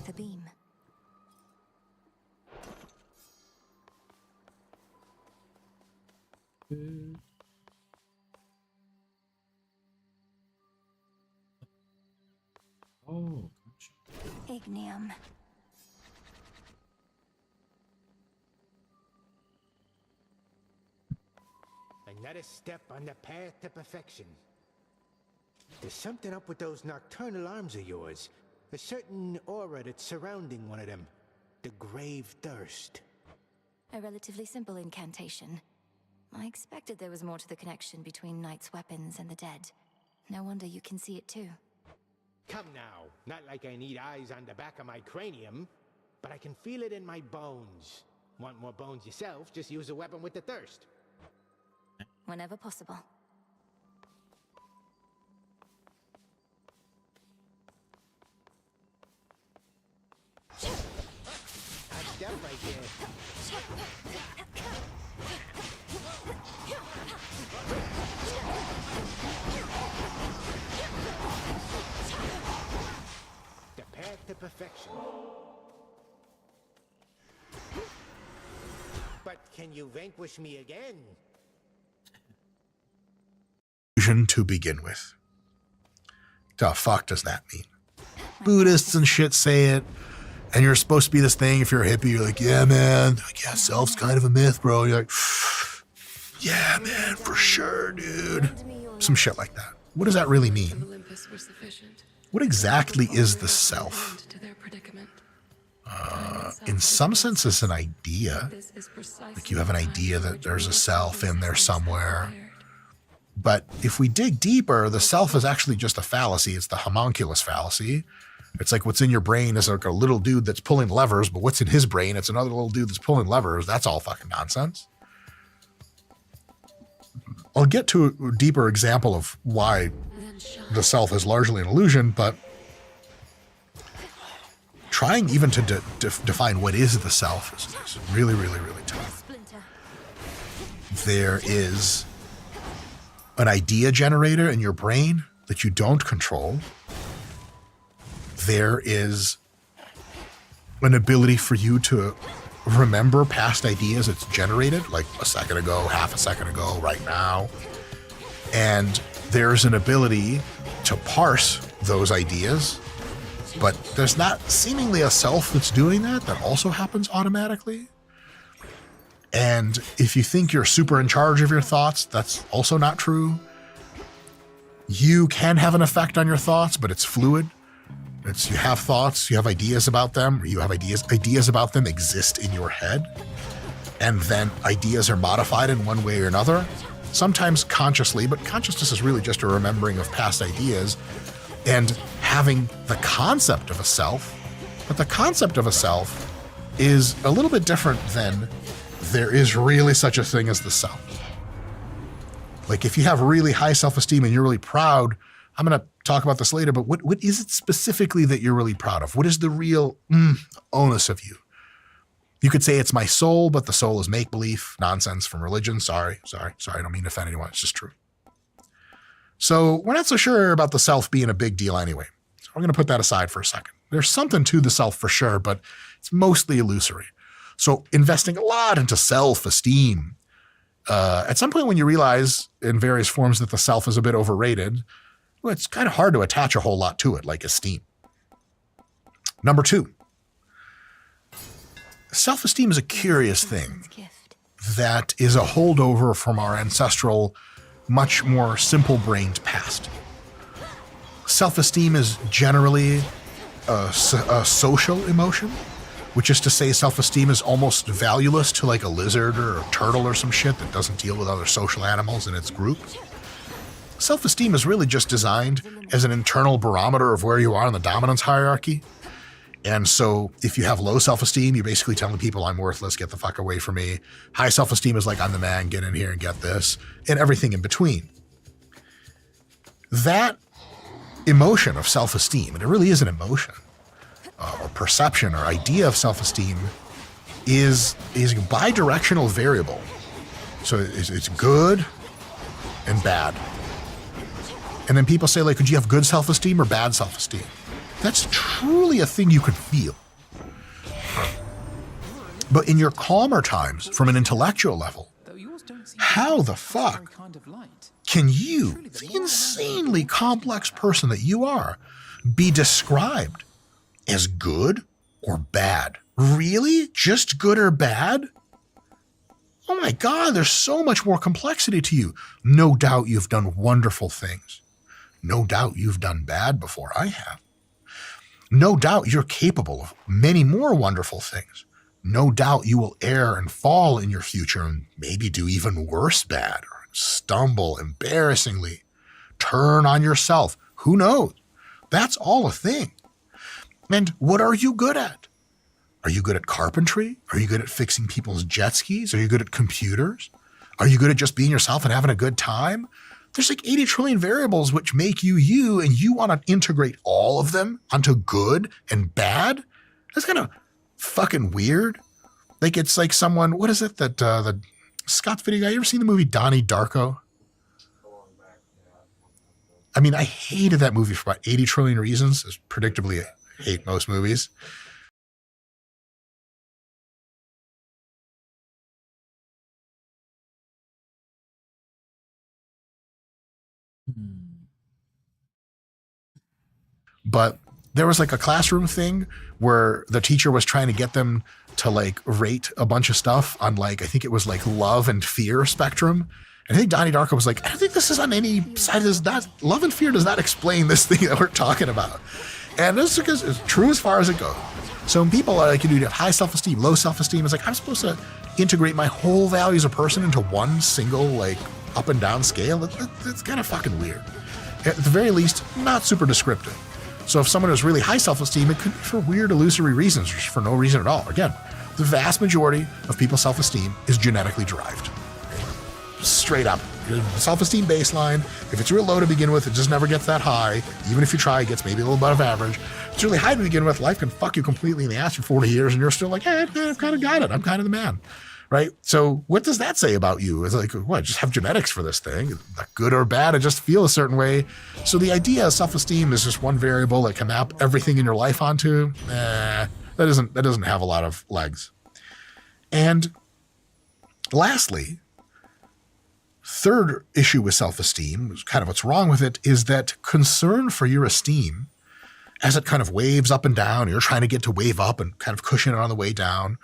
Speaker 4: The beam.
Speaker 2: Oh, gotcha.
Speaker 4: Ignium.
Speaker 11: Another step on the path to perfection. There's something up with those nocturnal arms of yours. A certain aura that's surrounding one of them. The Grave Thirst.
Speaker 4: A relatively simple incantation. I expected there was more to the connection between Knight's weapons and the dead. No wonder you can see it too.
Speaker 11: Come now, not like I need eyes on the back of my cranium, but I can feel it in my bones. Want more bones yourself, just use a weapon with the thirst.
Speaker 4: Whenever possible.
Speaker 11: That's that right there. The path to perfection. But can you vanquish me again?
Speaker 9: To begin with. The fuck does that mean? Buddhists and shit say it, and you're supposed to be this thing. If you're a hippie, you're like, yeah, man. Like, yeah, self's kind of a myth, bro. You're like, yeah, man, for sure, dude. Some shit like that. what does that really mean?
Speaker 12: Olympus were sufficient.
Speaker 9: What exactly is the self?
Speaker 12: To their predicament.
Speaker 9: In some sense, it's an idea.
Speaker 12: This is precisely
Speaker 9: Like you have an idea that there's a self in there somewhere.
Speaker 12: required.
Speaker 9: But if we dig deeper, the self is actually just a fallacy. It's the homunculus fallacy. It's like what's in your brain is like a little dude that's pulling levers, but what's in his brain, it's another little dude that's pulling levers. That's all fucking nonsense. I'll get to a deeper example of why the self is largely an illusion, but trying even to define what is the self is really, really, really tough. There is an idea generator in your brain that you don't control. There is an ability for you to remember past ideas it's generated, like a second ago, half a second ago, right now. And there's an ability to parse those ideas, but there's not seemingly a self that's doing that. That also happens automatically. And if you think you're super in charge of your thoughts, that's also not true. You can have an effect on your thoughts, but it's fluid. It's you have thoughts, you have ideas about them, or you have ideas about them exist in your head. And then ideas are modified in one way or another, sometimes consciously, but consciousness is really just a remembering of past ideas and having the concept of a self. But the concept of a self is a little bit different than there is really such a thing as the self. Like if you have really high self-esteem and you're really proud, I'm going to talk about this later, but what is it specifically that you're really proud of? What is the real onus of you? You could say it's my soul, but the soul is make-believe, nonsense from religion. Sorry, I don't mean to offend anyone. It's just true. So we're not so sure about the self being a big deal anyway. So we're going to put that aside for a second. There's something to the self for sure, but it's mostly illusory. So investing a lot into self-esteem, at some point when you realize in various forms that the self is a bit overrated, well, it's kind of hard to attach a whole lot to it, like esteem. Number 2, self-esteem is a curious thing that is a holdover from our ancestral, much more simple-brained past. Self-esteem is generally a social emotion, which is to say self-esteem is almost valueless to like a lizard or a turtle or some shit that doesn't deal with other social animals in its group. Self-esteem is really just designed as an internal barometer of where you are in the dominance hierarchy. And so if you have low self-esteem, you're basically telling people I'm worthless, get the fuck away from me. High self-esteem is like I'm the man, get in here and get this, and everything in between. That emotion of self-esteem, and it really is an emotion, or perception or idea of self-esteem is a bidirectional variable. So it's good and bad. And then people say, like, could you have good self-esteem or bad self-esteem? That's truly a thing you could feel. But in your calmer times, from an intellectual level, how the fuck can you, the insanely complex person that you are, be described as good or bad? Really? Just good or bad? Oh my God, there's so much more complexity to you. No doubt you've done wonderful things. No doubt you've done bad before I have. No doubt you're capable of many more wonderful things. No doubt you will err and fall in your future and maybe do even worse bad or stumble embarrassingly, turn on yourself. Who knows? That's all a thing. And what are you good at? Are you good at carpentry? Are you good at fixing people's jet skis? Are you good at computers? Are you good at just being yourself and having a good time? There's like 80 trillion variables which make you you, and you want to integrate all of them onto good and bad? That's kind of fucking weird. Like it's like someone, what is it that the Scott's video guy, you ever seen the movie Donnie Darko? I mean, I hated that movie for about 80 trillion reasons. As predictably, I hate most movies. But there was like a classroom thing where the teacher was trying to get them to like rate a bunch of stuff on like, I think it was like love and fear spectrum. And I think Donnie Darko was like, I don't think this is on any side of this. Love and fear does not explain this thing that we're talking about. And this is true as far as it goes. So when people are like, you have high self-esteem, low self-esteem, it's like, I'm supposed to integrate my whole value as a person into one single, like, up and down scale. It's kind of fucking weird. At the very least, not super descriptive. So if someone has really high self-esteem, it could be for weird, illusory reasons, or for no reason at all. Again, the vast majority of people's self-esteem is genetically derived. Straight up. Self-esteem baseline, if it's real low to begin with, it just never gets that high. Even if you try, it gets maybe a little above average. If it's really high to begin with, life can fuck you completely in the ass for 40 years, and you're still like, hey, I've kind of got it. I'm kind of the man. Right? So what does that say about you? It's like, what, just have genetics for this thing? Not good or bad, I just feel a certain way. So the idea of self-esteem is just one variable that can map everything in your life onto, that doesn't have a lot of legs. And lastly, third issue with self-esteem, kind of what's wrong with it, is that concern for your esteem, as it kind of waves up and down, you're trying to get to wave up and kind of cushion it on the way down,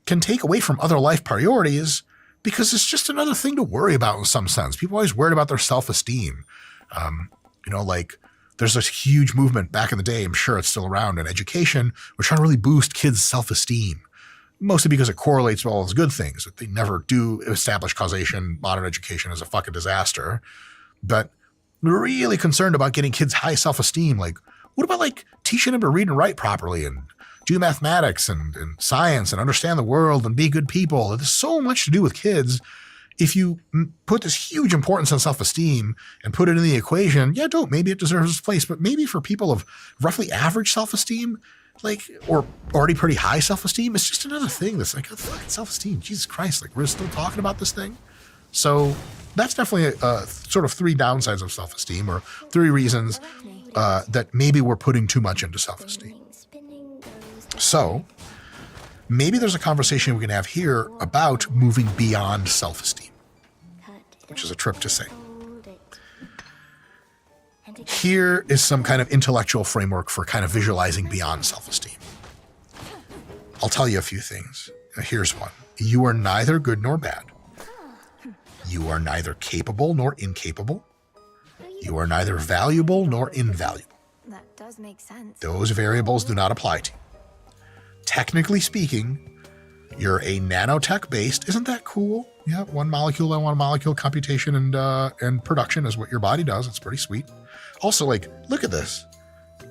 Speaker 9: can take away from other life priorities because it's just another thing to worry about in some sense. People always worried about their self-esteem. Like there's this huge movement back in the day, I'm sure it's still around, in education. We're trying to really boost kids' self-esteem, mostly because it correlates with all those good things. They never do establish causation. Modern education is a fucking disaster. But we're really concerned about getting kids high self-esteem. Like, what about like teaching them to read and write properly and do mathematics and science and understand the world and be good people? There's so much to do with kids. If you put this huge importance on self-esteem and put it in the equation, yeah, maybe it deserves its place. But maybe for people of roughly average self-esteem, like, or already pretty high self-esteem, it's just another thing that's like, oh, fucking self-esteem. Jesus Christ, like we're still talking about this thing. So that's definitely sort of three downsides of self-esteem, or three reasons that maybe we're putting too much into self-esteem. So maybe there's a conversation we can have here about moving beyond self-esteem, which is a trip to say. Here is some kind of intellectual framework for kind of visualizing beyond self-esteem. I'll tell you a few things. Here's one. You are neither good nor bad. You are neither capable nor incapable. You are neither valuable nor invaluable.
Speaker 4: That does make sense.
Speaker 9: Those variables do not apply to you. Technically speaking, you're a nanotech-based. Isn't that cool? Yeah, one molecule by one molecule computation and production is what your body does. It's pretty sweet. Also, like, look at this.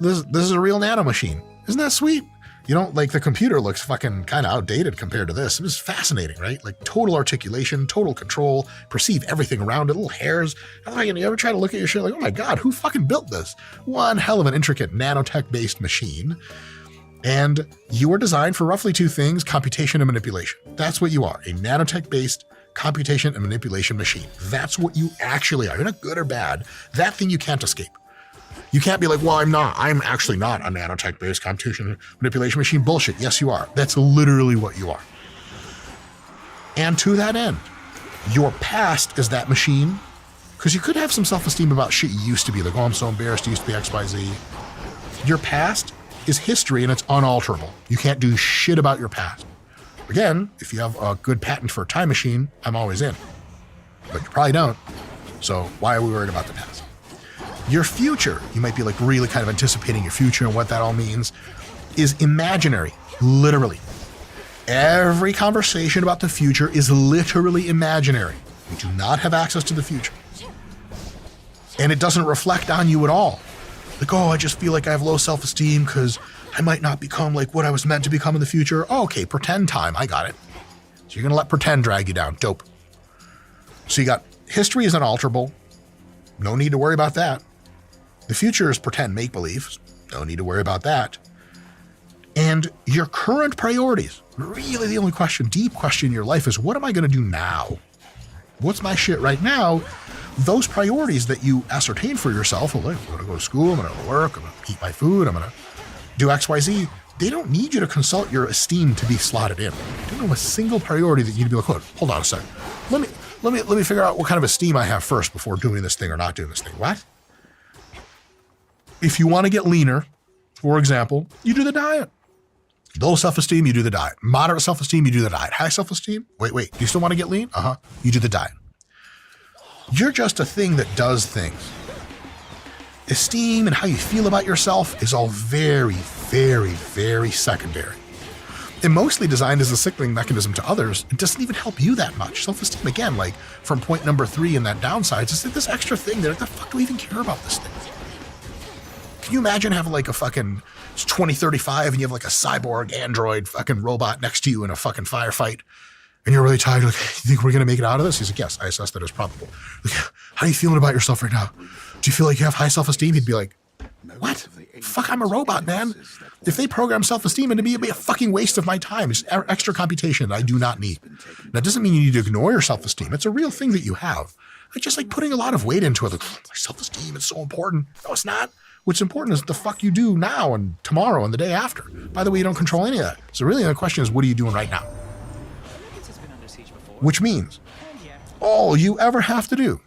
Speaker 9: This is a real nanomachine. Isn't that sweet? You know, like the computer looks fucking kind of outdated compared to this. It was fascinating, right? Like total articulation, total control, perceive everything around it, little hairs. I don't know, you ever try to look at your shit like, oh my God, who fucking built this? One hell of an intricate nanotech-based machine. And you are designed for roughly two things, computation and manipulation. That's what you are, a nanotech-based computation and manipulation machine. That's what you actually are. You're not good or bad. That thing you can't escape. You can't be like, well, I'm actually not a nanotech-based computation and manipulation machine. Bullshit. Yes, you are. That's literally what you are. And to that end, your past is that machine, because you could have some self-esteem about shit you used to be, like, oh, I'm so embarrassed I used to be XYZ. Your past is history and it's unalterable. You can't do shit about your past. Again, if you have a good patent for a time machine, I'm always in. But you probably don't. So why are we worried about the past? Your future, you might be like really kind of anticipating your future and what that all means, is imaginary, literally. Every conversation about the future is literally imaginary. We do not have access to the future. And it doesn't reflect on you at all. Like, oh, I just feel like I have low self-esteem because I might not become like what I was meant to become in the future. Oh, okay, pretend time, I got it. So you're gonna let pretend drag you down, dope. So you got history is unalterable. No need to worry about that. The future is pretend make-believe. No need to worry about that. And your current priorities, really the only question, deep question in your life is, what am I going to do now? What's my shit right now? Those priorities that you ascertain for yourself, well, I'm going to go to school, I'm going to work, I'm going to eat my food, I'm going to do XYZ. They don't need you to consult your esteem to be slotted in. They don't know a single priority that you need to be like, hold on a second. Let me figure out what kind of esteem I have first before doing this thing or not doing this thing. What? If you want to get leaner, for example, you do the diet. Low self-esteem, you do the diet. Moderate self-esteem, you do the diet. High self-esteem, wait, do you still want to get lean? You do the diet. You're just a thing that does things. Esteem and how you feel about yourself is all very, very, very secondary. And mostly designed as a signaling mechanism to others. It doesn't even help you that much. Self-esteem, again, like from point number 3 in that downside, is this extra thing that, the fuck do we even care about this thing? Can you imagine having like a fucking, it's 2035 and you have like a cyborg android fucking robot next to you in a fucking firefight and you're really tired, like, you think we're going to make it out of this? He's like, yes, I assess that as probable. Like, how are you feeling about yourself right now? Do you feel like you have high self-esteem? He'd be like, what? Fuck, I'm a robot, man. If they program self-esteem into me, it'd be a fucking waste of my time. It's extra computation that I do not need. That doesn't mean you need to ignore your self-esteem. It's a real thing that you have. It's just like putting a lot of weight into it. Like, my self-esteem is so important. No, it's not. What's important is what the fuck you do now and tomorrow and the day after. By the way, you don't control any of that. So really the question is, what are you doing right now? Which means all you ever have to do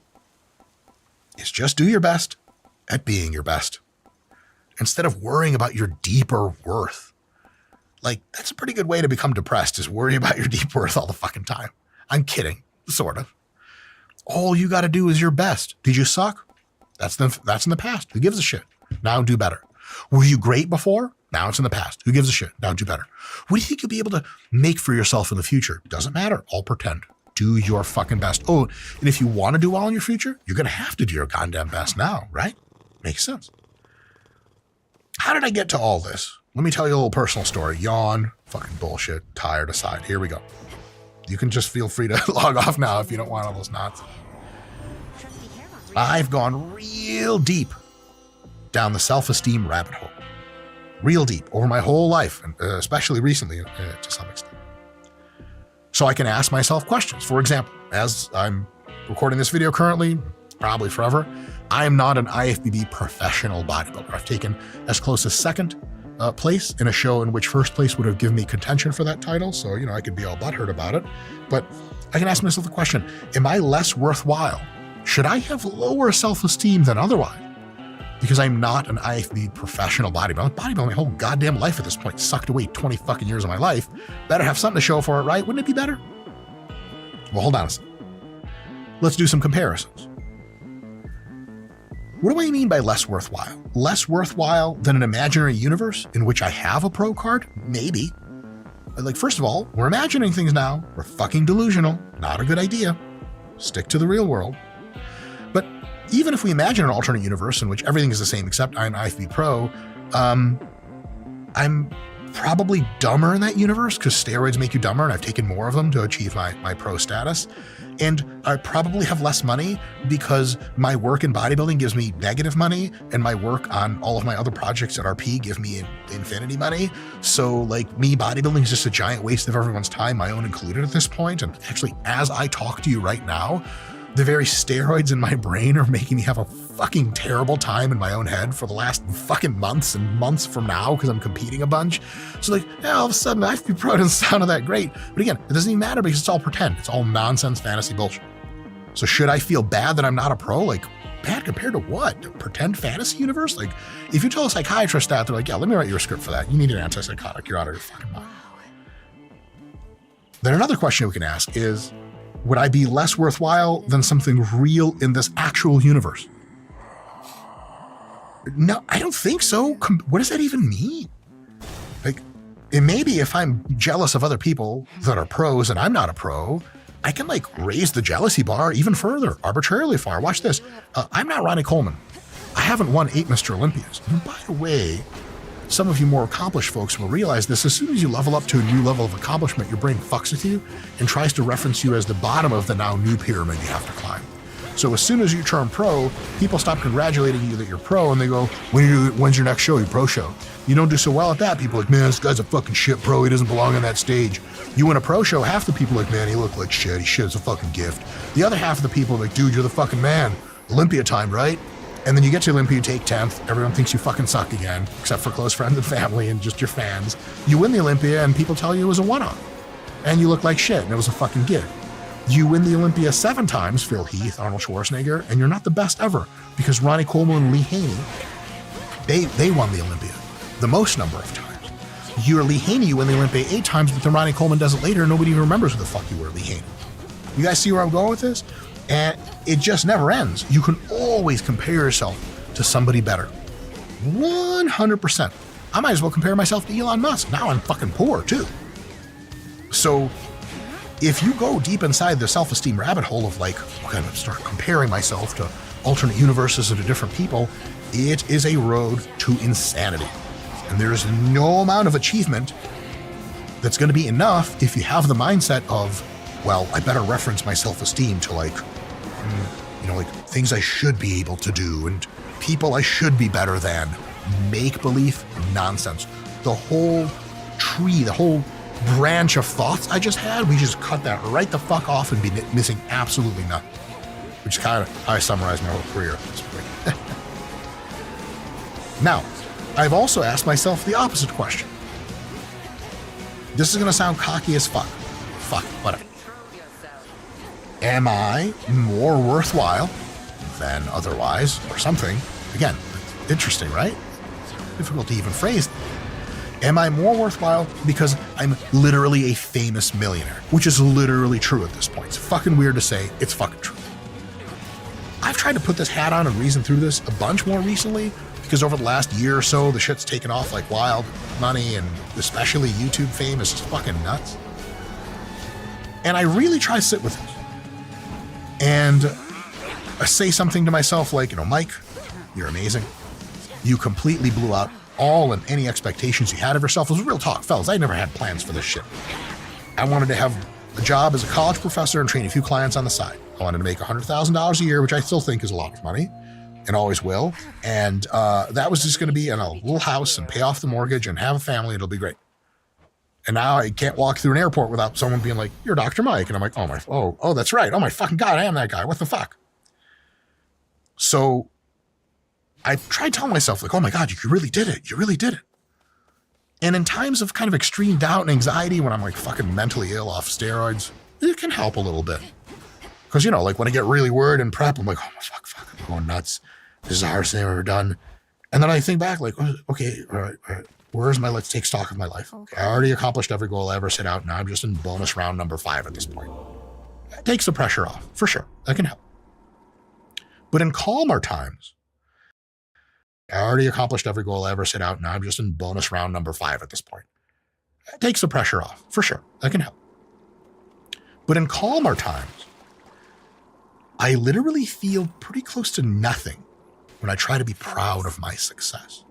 Speaker 9: is just do your best at being your best. Instead of worrying about your deeper worth. Like, that's a pretty good way to become depressed, is worry about your deep worth all the fucking time. I'm kidding, sort of. All you got to do is your best. Did you suck? That's in the past. Who gives a shit? Now do better. Were you great before? Now it's in the past. Who gives a shit? Now do better. What do you think you'll be able to make for yourself in the future? Doesn't matter. I'll pretend. Do your fucking best. Oh, and if you want to do well in your future, you're going to have to do your goddamn best now, right? Makes sense. How did I get to all this? Let me tell you a little personal story. Yawn, fucking bullshit, tired aside. Here we go. You can just feel free to log off now if you don't want all those knots. I've gone real deep down the self-esteem rabbit hole. Real deep over my whole life, and especially recently to some extent. So I can ask myself questions. For example, as I'm recording this video currently, probably forever, I am not an IFBB professional bodybuilder. I've taken as close as second place in a show in which first place would have given me contention for that title. So, I could be all butthurt about it. But I can ask myself the question, am I less worthwhile? Should I have lower self-esteem than otherwise? Because I'm not an IFBB professional bodybuilder. Bodybuilding my whole goddamn life at this point, sucked away 20 fucking years of my life. Better have something to show for it, right? Wouldn't it be better? Well, hold on a second. Let's do some comparisons. What do I mean by less worthwhile? Less worthwhile than an imaginary universe in which I have a pro card? Maybe. Like, first of all, we're imagining things now. We're fucking delusional. Not a good idea. Stick to the real world. But even if we imagine an alternate universe in which everything is the same except I'm IFBB Pro, I'm probably dumber in that universe because steroids make you dumber and I've taken more of them to achieve my pro status. And I probably have less money because my work in bodybuilding gives me negative money and my work on all of my other projects at RP give me infinity money. So like me bodybuilding is just a giant waste of everyone's time, my own included at this point. And actually, as I talk to you right now, the very steroids in my brain are making me have a fucking terrible time in my own head for the last fucking months and months from now because I'm competing a bunch. So like, yeah, all of a sudden IFBB Pro doesn't sound that great. But again, it doesn't even matter because it's all pretend. It's all nonsense fantasy bullshit. So should I feel bad that I'm not a pro? Like, bad compared to what? A pretend fantasy universe? Like, if you tell a psychiatrist that, they're like, yeah, let me write you a script for that. You need an antipsychotic. You're out of your fucking mind. Then another question we can ask is, would I be less worthwhile than something real in this actual universe? No, I don't think so. What does that even mean? Like, it maybe if I'm jealous of other people that are pros and I'm not a pro, I can like raise the jealousy bar even further, arbitrarily far. Watch this. I'm not Ronnie Coleman. I haven't won 8 Mr. Olympias. And by the way, some of you more accomplished folks will realize this. As soon as you level up to a new level of accomplishment, your brain fucks with you and tries to reference you as the bottom of the now new pyramid you have to climb. So as soon as you turn pro, people stop congratulating you that you're pro and they go, when's your next show, your pro show? You don't do so well at that. People are like, man, this guy's a fucking shit pro. He doesn't belong on that stage. You win a pro show, half the people are like, man, he looked like shit. He shit's a fucking gift. The other half of the people are like, dude, you're the fucking man. Olympia time, right? And then you get to Olympia, you take 10th. Everyone thinks you fucking suck again, except for close friends and family and just your fans. You win the Olympia and people tell you it was a one-off. And you look like shit and it was a fucking gig. You win the Olympia 7 times, Phil Heath, Arnold Schwarzenegger, and you're not the best ever because Ronnie Coleman and Lee Haney, they won the Olympia the most number of times. You're Lee Haney, you win the Olympia 8 times, but then Ronnie Coleman does it later and nobody even remembers who the fuck you were, Lee Haney. You guys see where I'm going with this? And it just never ends. You can always compare yourself to somebody better. 100%. I might as well compare myself to Elon Musk. Now I'm fucking poor too. So if you go deep inside the self-esteem rabbit hole of like, okay, I'm gonna start comparing myself to alternate universes and to different people, it is a road to insanity. And there's no amount of achievement that's going to be enough if you have the mindset of, well, I better reference my self-esteem to like, like things I should be able to do and people I should be better than. Make-believe nonsense. The whole tree, the whole branch of thoughts I just had, we just cut that right the fuck off and be missing absolutely nothing. Which is kind of how I summarize my whole career at this point. Now, I've also asked myself the opposite question. This is going to sound cocky as fuck. Fuck, whatever. Am I more worthwhile than otherwise, or something? Again, interesting, right? Difficult to even phrase. Am I more worthwhile because I'm literally a famous millionaire? Which is literally true at this point. It's fucking weird to say, it's fucking true. I've tried to put this hat on and reason through this a bunch more recently, because over the last year or so, the shit's taken off like wild. Money and especially YouTube fame is just fucking nuts. And I really try to sit with it. And I say something to myself like, Mike, you're amazing. You completely blew out all and any expectations you had of yourself. It was real talk, fellas. I never had plans for this shit. I wanted to have a job as a college professor and train a few clients on the side. I wanted to make $100,000 a year, which I still think is a lot of money and always will. And that was just going to be in a little house and pay off the mortgage and have a family. It'll be great. And now I can't walk through an airport without someone being like, you're Dr. Mike. And I'm like, oh, that's right. Oh my fucking God, I am that guy. What the fuck? So I tried telling myself like, oh my God, you really did it. You really did it. And in times of kind of extreme doubt and anxiety, when I'm like fucking mentally ill off steroids, it can help a little bit. Because, like when I get really worried and prep, I'm like, oh, fuck, I'm going nuts. This is the hardest thing I've ever done. And then I think back like, okay, all right. Where's my let's take stock of my life? Okay, I already accomplished every goal I ever set out. Now I'm just in bonus round number 5 at this point. That takes the pressure off, for sure. That can help. But in calmer times, I already accomplished every goal I ever set out. Now I'm just in bonus round number 5 at this point. That takes the pressure off, for sure. That can help. But in calmer times, I literally feel pretty close to nothing when I try to be proud of my success.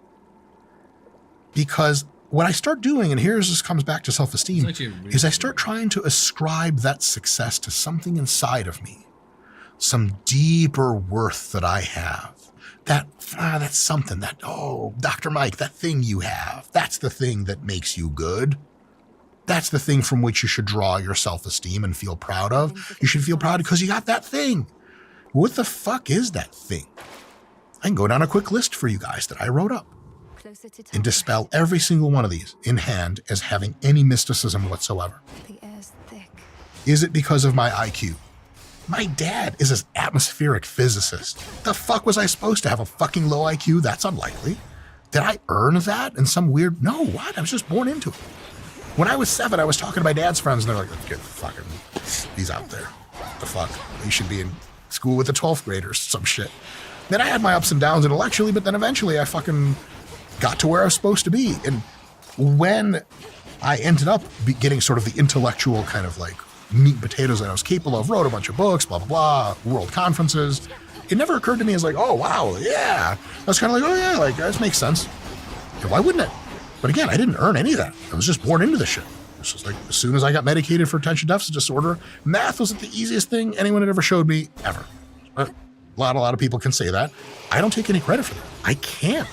Speaker 9: Because what I start doing, and this comes back to self-esteem, is I start trying to ascribe that success to something inside of me, some deeper worth that I have. That's something Dr. Mike, that thing you have, that's the thing that makes you good. That's the thing from which you should draw your self-esteem and feel proud of. You should feel proud because you got that thing. What the fuck is that thing? I can go down a quick list for you guys that I wrote up and dispel every single one of these in hand as having any mysticism whatsoever.
Speaker 4: The air's thick.
Speaker 9: Is it because of my IQ? My dad is an atmospheric physicist. The fuck was I supposed to have a fucking low IQ? That's unlikely. Did I earn that in some weird... No, what? I was just born into it. When I was 7, I was talking to my dad's friends, and they're like, "Get fucking, he's out there. What the fuck? He should be in school with the 12th graders, some shit." Then I had my ups and downs intellectually, but then eventually I fucking got to where I was supposed to be. And when I ended up getting sort of the intellectual kind of like meat and potatoes that I was capable of, wrote a bunch of books, blah, blah, blah, world conferences, it never occurred to me as like, oh, wow, yeah. I was kind of like, oh, yeah, like, this makes sense. Yeah, why wouldn't it? But again, I didn't earn any of that. I was just born into this shit. It's just like, as soon as I got medicated for attention deficit disorder, math wasn't the easiest thing anyone had ever showed me, ever. A lot of people can say that. I don't take any credit for that. I can't.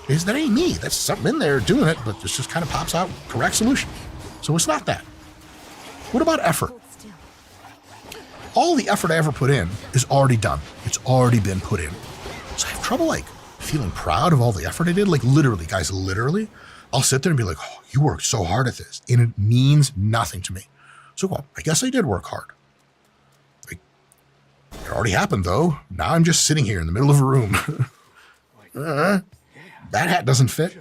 Speaker 9: Because that ain't me. That's something in there doing it, but this just kind of pops out, correct solution. So it's not that. What about effort? All the effort I ever put in is already done. It's already been put in. So I have trouble like feeling proud of all the effort I did. Like literally, guys, literally, I'll sit there and be like, oh, you worked so hard at this. And it means nothing to me. So well, I guess I did work hard. Like, it already happened though. Now I'm just sitting here in the middle of a room. That hat doesn't fit.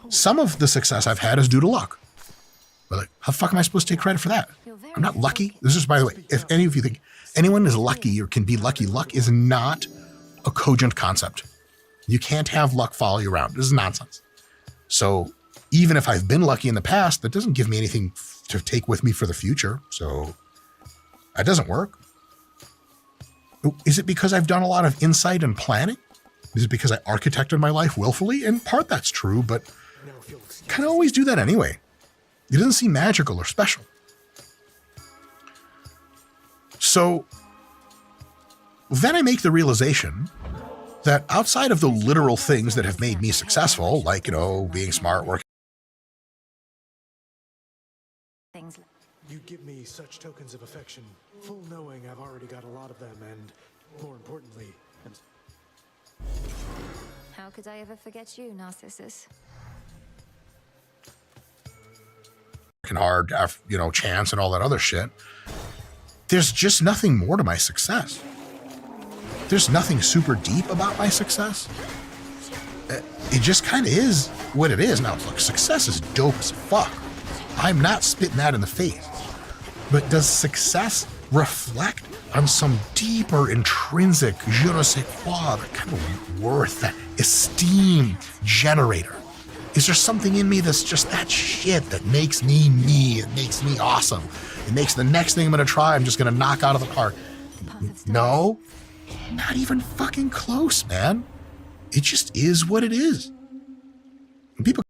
Speaker 9: Some of the success I've had is due to luck. But like, how the fuck am I supposed to take credit for that? I'm not lucky. This is, by the way, if any of you think anyone is lucky or can be lucky, luck is not a cogent concept. You can't have luck follow you around. This is nonsense. So even if I've been lucky in the past, that doesn't give me anything to take with me for the future. So that doesn't work. Is it because I've done a lot of insight and planning? Is it because I architected my life willfully? In part, that's true, but I kind of always do that anyway. It doesn't seem magical or special. So then I make the realization that outside of the literal things that have made me successful, like, being smart, working.
Speaker 11: You give me such tokens of affection, full knowing I've already got a lot of them, and more importantly,
Speaker 4: How could I ever forget you, Narcissus?
Speaker 9: Working hard, chance and all that other shit. There's just nothing more to my success. There's nothing super deep about my success. It just kind of is what it is. Now, look, success is dope as fuck. I'm not spitting that in the face. But does success reflect on some deeper, intrinsic je ne sais quoi, that kind of worth, that esteem generator? Is there something in me that's just that shit that makes me me? It makes me awesome. It makes the next thing I'm going to try, I'm just going to knock out of the park. No, not even fucking close, man. It just is what it is. And people.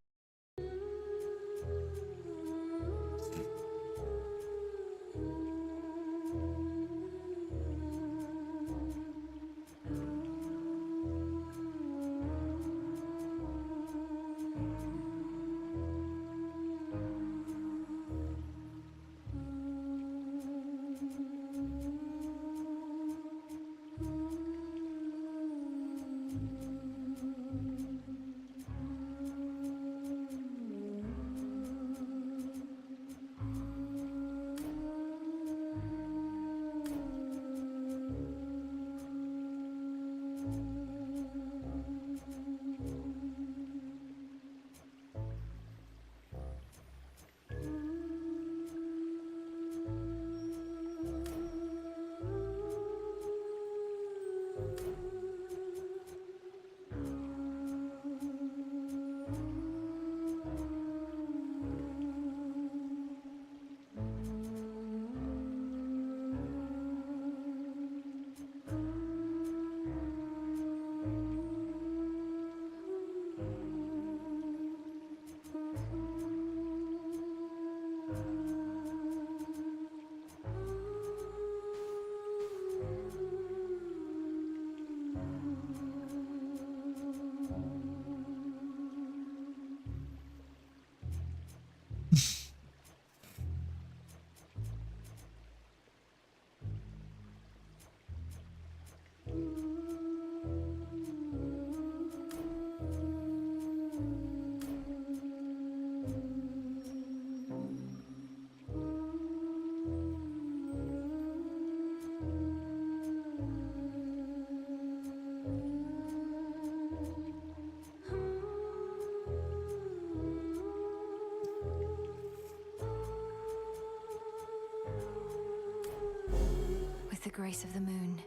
Speaker 4: The grace of the moon.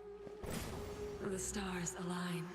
Speaker 12: The stars align.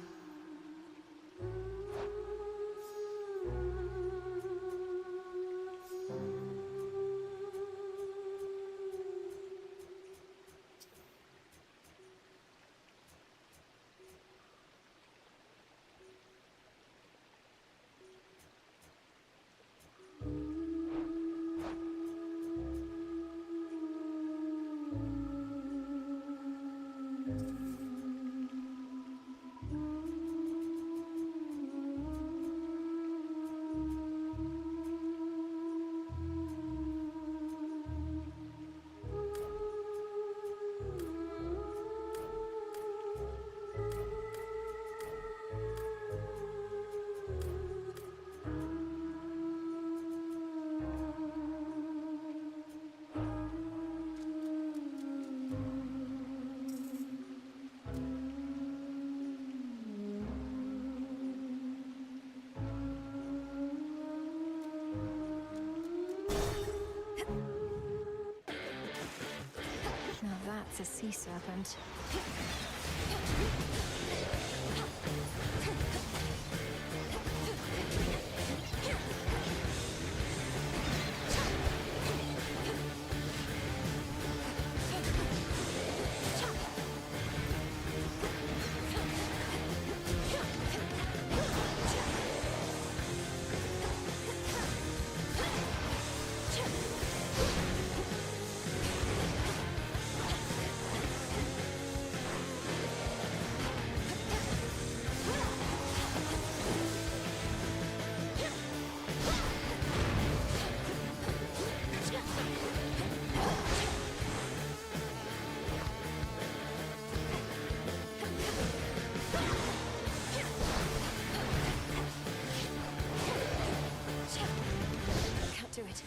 Speaker 4: sea serpent. Can't do it.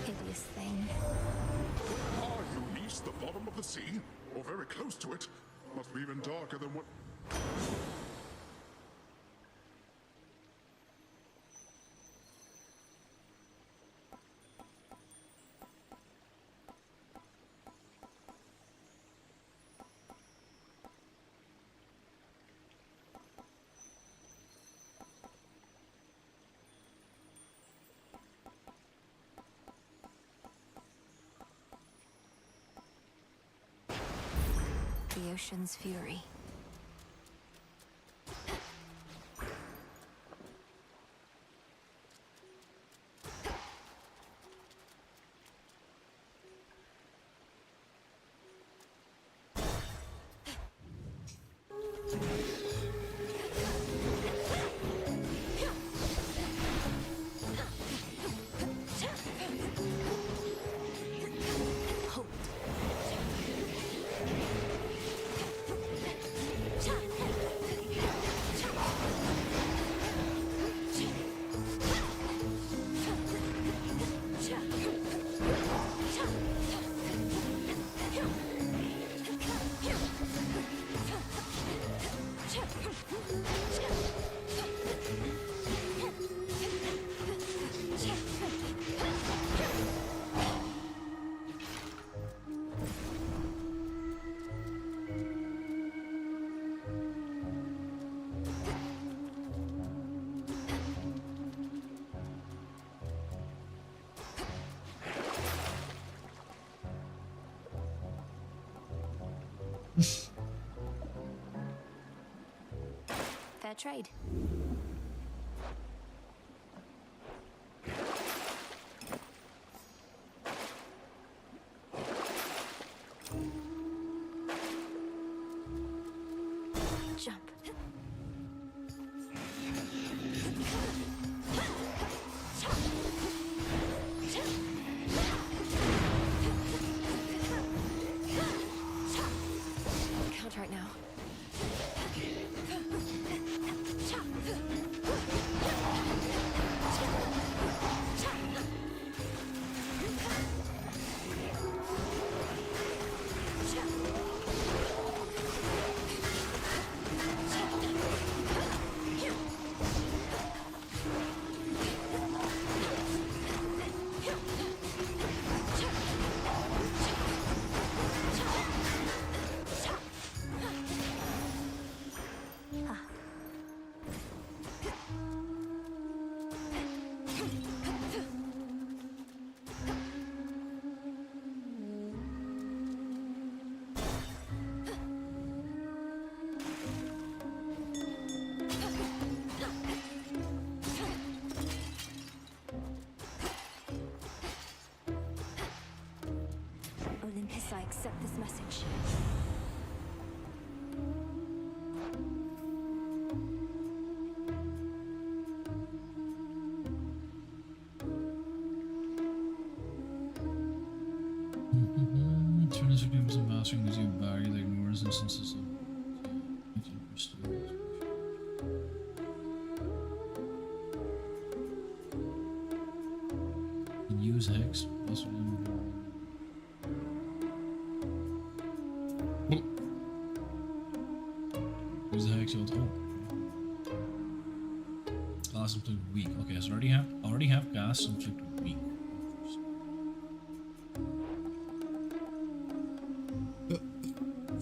Speaker 4: Hideous thing.
Speaker 13: Are you east the bottom of the sea? Or very close to it? Must be even darker than what...
Speaker 4: The ocean's fury. Fair trade. Jump. Count right now. Olympus, I accept this message.
Speaker 2: Casting gives you a barrier that ignores instances of use Hex. Use the Hex. Gas inflicted weak. Okay, so already have gas inflicted weak.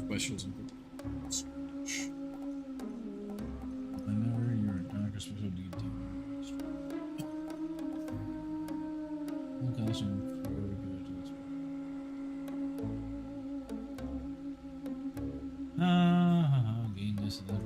Speaker 2: Specials and whenever your attacker special detail. Gain this and that.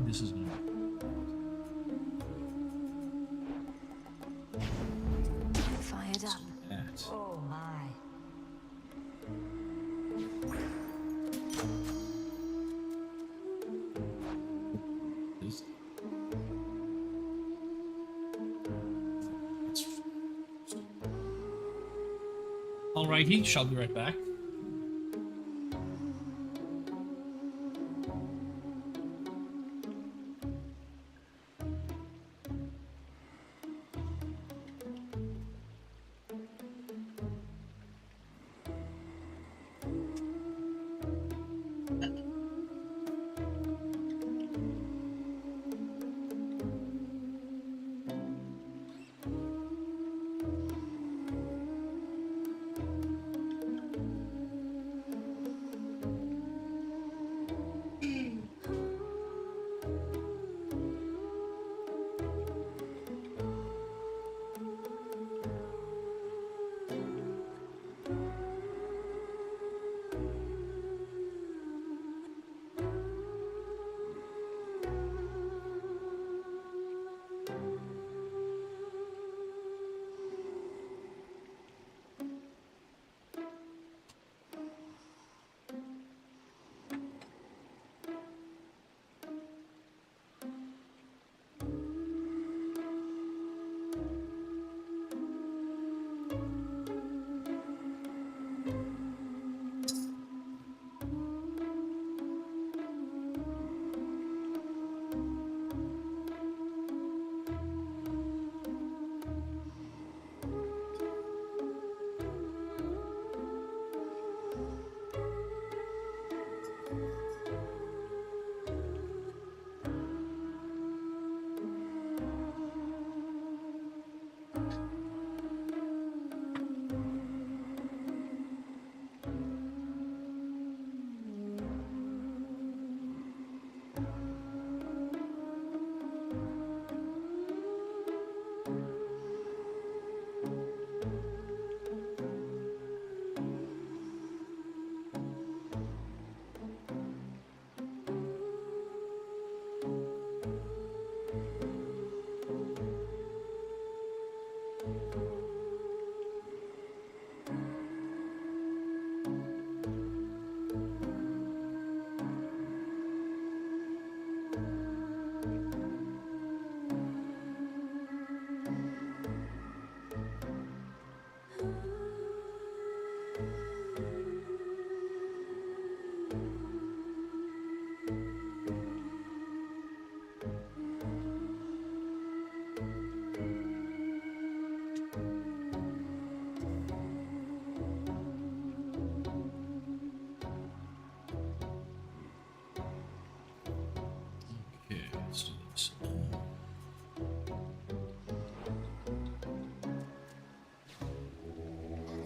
Speaker 2: This is gonna
Speaker 4: Fired up.
Speaker 2: that.
Speaker 4: Oh my.
Speaker 2: This. Alrighty, shall be right back.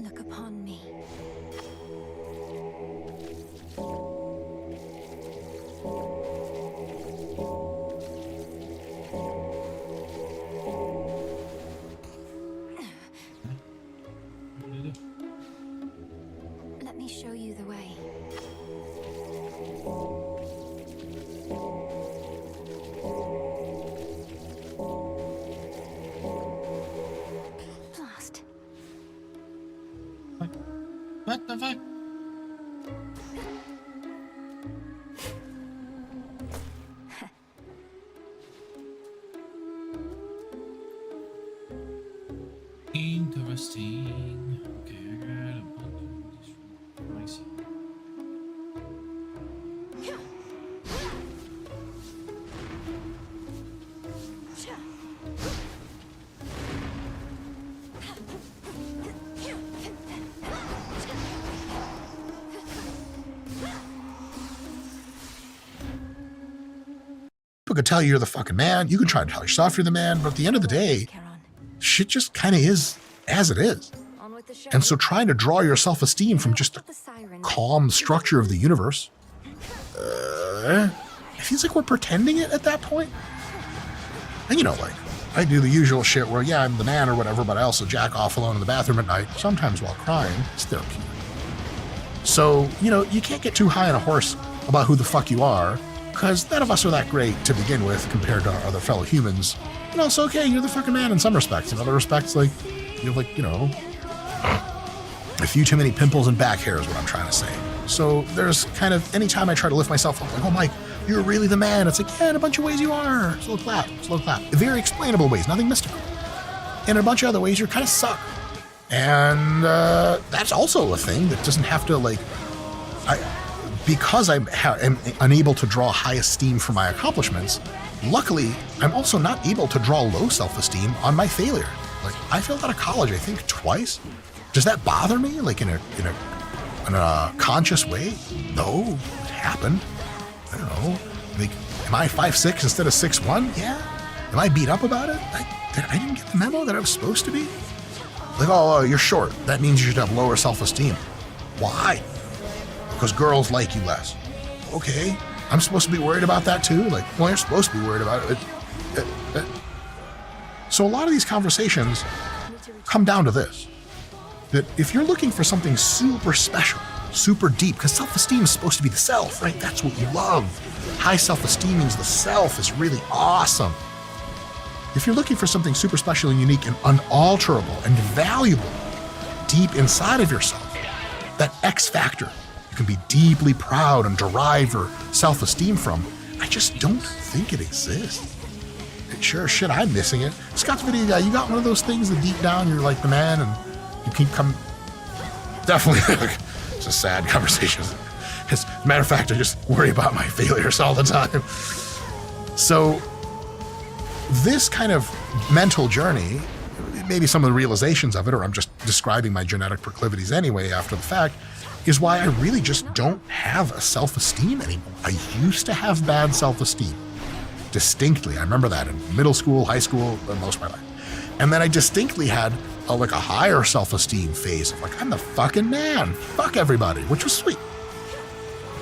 Speaker 4: Look upon me. Let me show you the way. Blast.
Speaker 2: What the fuck? Interesting. Okay, I got a bundle of these from Pricey.
Speaker 9: People could tell you you're the fucking man. You can try to tell yourself you're the man, but at the end of the day, shit just kind of is as it is. And so trying to draw your self-esteem from just the calm structure of the universe, it feels like we're pretending it at that point. And you know, like, I do the usual shit where, yeah, I'm the man or whatever, but I also jack off alone in the bathroom at night, sometimes while crying. It's therapeutic. So, you know, you can't get too high on a horse about who the fuck you are, because none of us are that great to begin with compared to our other fellow humans. You know, so okay, you're the fucking man in some respects. In other respects, like, you have, like, you know, a few too many pimples and back hair is what I'm trying to say. So there's kind of, anytime I try to lift myself up, like, oh, Mike, you're really the man. It's like, yeah, in a bunch of ways you are. Slow clap, slow clap. Very explainable ways, nothing mystical. In a bunch of other ways, you're kind of suck. And that's also a thing that doesn't have to, like, because I'm unable to draw high esteem for my accomplishments, luckily, I'm also not able to draw low self-esteem on my failure. Like, I failed out of college, I think, twice. Does that bother me, like, in a conscious way? No, it happened. I don't know. Like, am I 5'6" instead of 6'1"? Yeah. Am I beat up about it? I didn't get the memo that I was supposed to be? Like, oh, you're short. That means you should have lower self-esteem. Why? Because girls like you less. Okay, I'm supposed to be worried about that too? Like, well, you're supposed to be worried about it. So a lot of these conversations come down to this. That if you're looking for something super special, super deep, because self-esteem is supposed to be the self, right? That's what you love. High self-esteem means the self is really awesome. If you're looking for something super special and unique and unalterable and valuable deep inside of yourself, that X factor you can be deeply proud and derive your self-esteem from, I just don't think it exists. Sure as shit, I'm missing it. Scott's video guy, you got one of those things that deep down you're like the man and you keep coming. Definitely, it's a sad conversation. As a matter of fact, I just worry about my failures all the time. So this kind of mental journey, maybe some of the realizations of it, or I'm just describing my genetic proclivities anyway after the fact, is why I really just don't have a self-esteem anymore. I used to have bad self-esteem. Distinctly, I remember that in middle school, high school, most of my life. And then I distinctly had a higher self-esteem phase of like, I'm the fucking man, fuck everybody, which was sweet.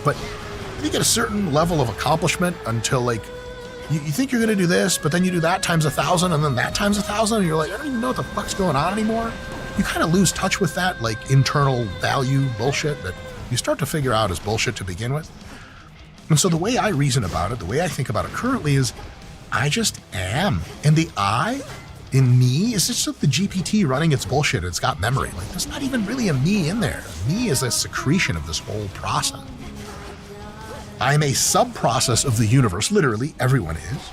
Speaker 9: But you get a certain level of accomplishment until like, you think you're gonna do this, but then you do that times 1,000 and then that times 1,000 and you're like, I don't even know what the fuck's going on anymore. You kind of lose touch with that like internal value bullshit that you start to figure out is bullshit to begin with. And so the way I reason about it, the way I think about it currently is I just am. And the I in me is just like the GPT running its bullshit. It's got memory. Like there's not even really a me in there. Me is a secretion of this whole process. I'm a sub-process of the universe. Literally, everyone is.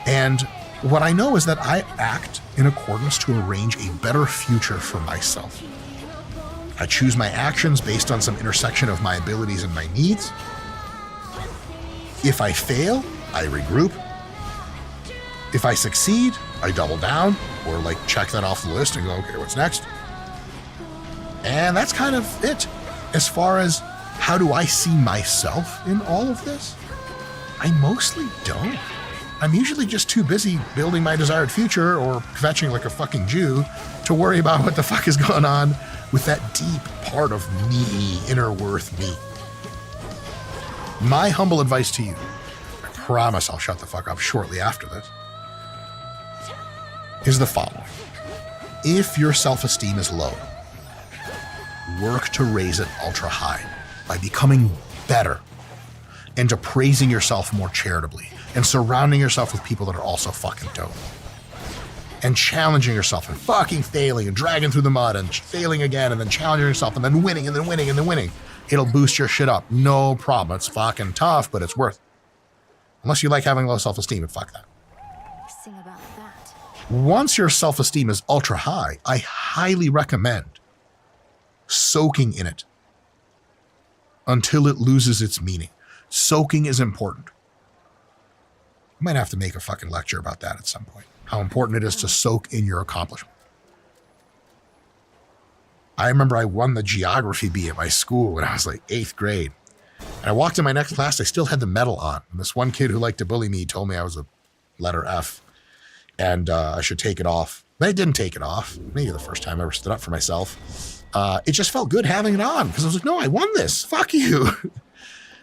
Speaker 9: And what I know is that I act in accordance to arrange a better future for myself. I choose my actions based on some intersection of my abilities and my needs. If I fail, I regroup. If I succeed, I double down or like check that off the list and go, okay, what's next? And that's kind of it. As far as how do I see myself in all of this? I mostly don't. I'm usually just too busy building my desired future or fetching like a fucking Jew to worry about what the fuck is going on with that deep part of me, inner worth me. My humble advice to you, I promise I'll shut the fuck up shortly after this, is the following. If your self-esteem is low, work to raise it ultra high by becoming better and appraising yourself more charitably and surrounding yourself with people that are also fucking dope. And challenging yourself and fucking failing and dragging through the mud and failing again and then challenging yourself and then winning and then winning and then winning. It'll boost your shit up. No problem. It's fucking tough, but it's worth it. Unless you like having low self-esteem, and fuck that.
Speaker 4: Sing about that.
Speaker 9: Once your self-esteem is ultra high, I highly recommend soaking in it until it loses its meaning. Soaking is important. I might have to make a fucking lecture about that at some point. How important it is to soak in your accomplishment. I remember I won the geography bee at my school when I was like 8th grade. And I walked in my next class, I still had the medal on. And this one kid who liked to bully me told me I was a letter F and I should take it off. But I didn't take it off. Maybe the first time I ever stood up for myself. It just felt good having it on because I was like, no, I won this. Fuck you.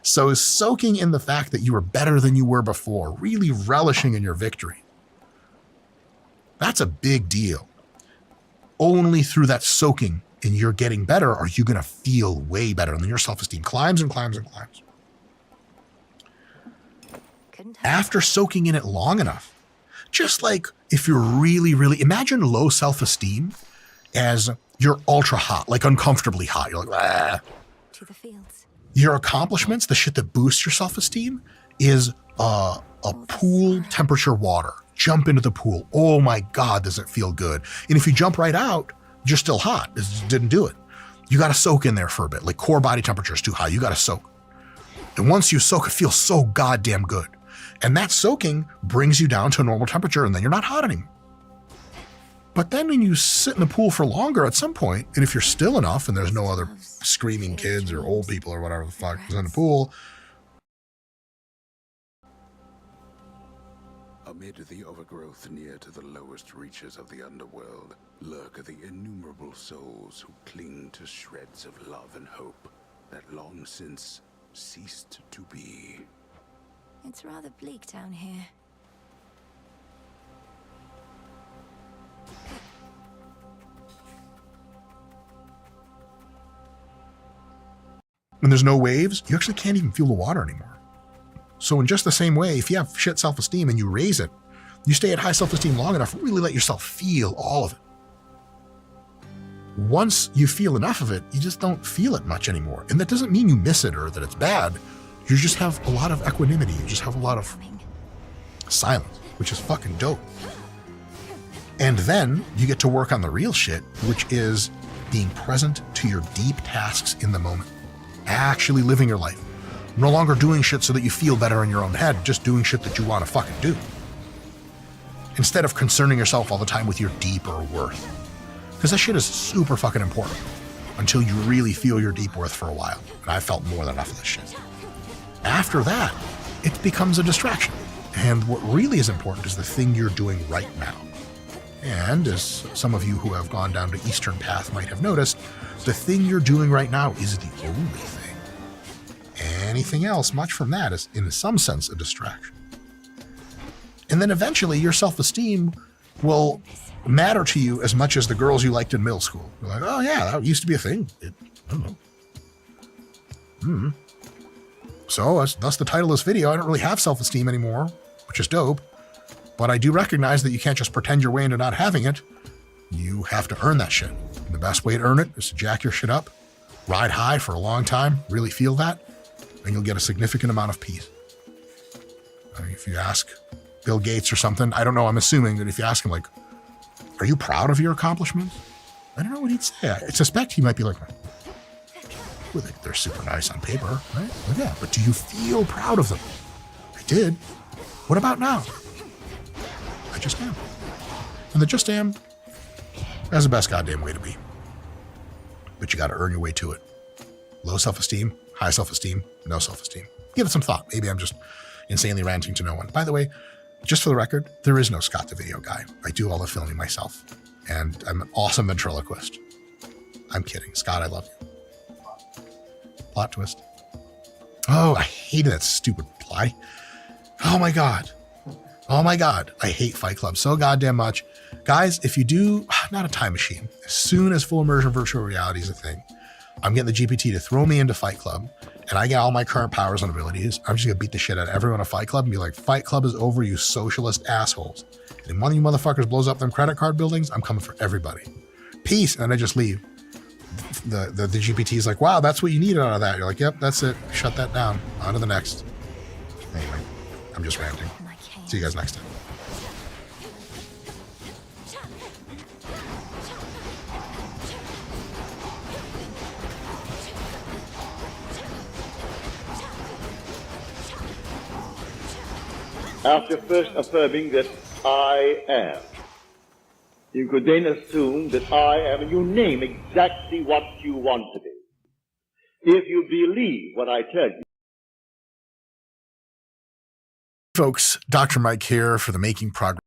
Speaker 9: So soaking in the fact that you were better than you were before, really relishing in your victory. That's a big deal. Only through that soaking in your getting better are you going to feel way better, and then your self-esteem climbs and climbs and climbs. After soaking in it long enough, just like if you're really, really, imagine low self-esteem as you're ultra hot, like uncomfortably hot. You're like, ah.
Speaker 4: To the fields.
Speaker 9: Your accomplishments, the shit that boosts your self-esteem, is a pool temperature water. Jump into the pool. Oh my God, does it feel good? And if you jump right out, you're still hot. It didn't do it. You got to soak in there for a bit. Like core body temperature is too high. You got to soak. And once you soak, it feels so goddamn good. And that soaking brings you down to a normal temperature, and then you're not hot anymore. But then when you sit in the pool for longer at some point, and if you're still enough and there's no other screaming kids or old people or whatever the fuck is in the pool.
Speaker 13: Amid the overgrowth near to the lowest reaches of the underworld lurk the innumerable souls who cling to shreds of love and hope that long since ceased to be.
Speaker 4: It's rather bleak down here.
Speaker 9: When there's no waves, you actually can't even feel the water anymore. So in just the same way, if you have shit self-esteem and you raise it, you stay at high self-esteem long enough, really let yourself feel all of it. Once you feel enough of it, you just don't feel it much anymore. And that doesn't mean you miss it or that it's bad. You just have a lot of equanimity. You just have a lot of silence, which is fucking dope. And then you get to work on the real shit, which is being present to your deep tasks in the moment. Actually living your life. No longer doing shit so that you feel better in your own head, just doing shit that you want to fucking do. Instead of concerning yourself all the time with your deeper worth. Because that shit is super fucking important until you really feel your deep worth for a while. And I felt more than enough of this shit. After that, it becomes a distraction. And what really is important is the thing you're doing right now. And as some of you who have gone down to Eastern Path might have noticed, the thing you're doing right now is the only thing. Anything else, much from that, is in some sense a distraction. And then eventually your self-esteem will matter to you as much as the girls you liked in middle school. You're like, oh yeah, that used to be a thing. I don't know. So that's the title of this video. I don't really have self-esteem anymore, which is dope. But I do recognize that you can't just pretend your way into not having it. You have to earn that shit. And the best way to earn it is to jack your shit up, ride high for a long time, really feel that, and you'll get a significant amount of peace. I mean, if you ask Bill Gates or something, I don't know, I'm assuming that if you ask him, like, are you proud of your accomplishments? I don't know what he'd say. I suspect he might be like, well, they're super nice on paper, right? Well, yeah, but do you feel proud of them? I did. What about now? I just am. And the just am, that's the best goddamn way to be. But you got to earn your way to it. Low self-esteem, high self-esteem, no self-esteem. Give it some thought. Maybe I'm just insanely ranting to no one. By the way, just for the record, there is no Scott the Video Guy. I do all the filming myself. And I'm an awesome ventriloquist. I'm kidding. Scott, I love you. Plot twist. Oh, I hated that stupid plot. Oh my God. Oh my God. I hate Fight Club so goddamn much. Guys, if you do, not a time machine, as soon as full immersion virtual reality is a thing, I'm getting the GPT to throw me into Fight Club and I get all my current powers and abilities. I'm just gonna beat the shit out of everyone in Fight Club and be like, Fight Club is over, you socialist assholes. And if one of you motherfuckers blows up them credit card buildings, I'm coming for everybody. Peace. And I just leave. The GPT is like, wow, that's what you needed out of that. You're like, yep, that's it. Shut that down. On to the next. Anyway, I'm just ranting. See you guys next time.
Speaker 14: After first affirming that I am, you could then assume that I am, and you name exactly what you want to be. If you believe what I tell you.
Speaker 9: Folks, Dr. Mike here for the Making Progress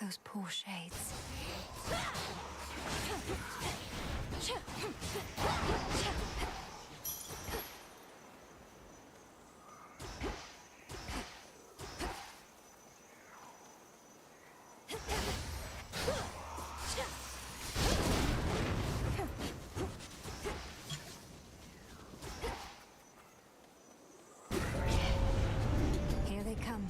Speaker 4: Those poor shades. Here they come.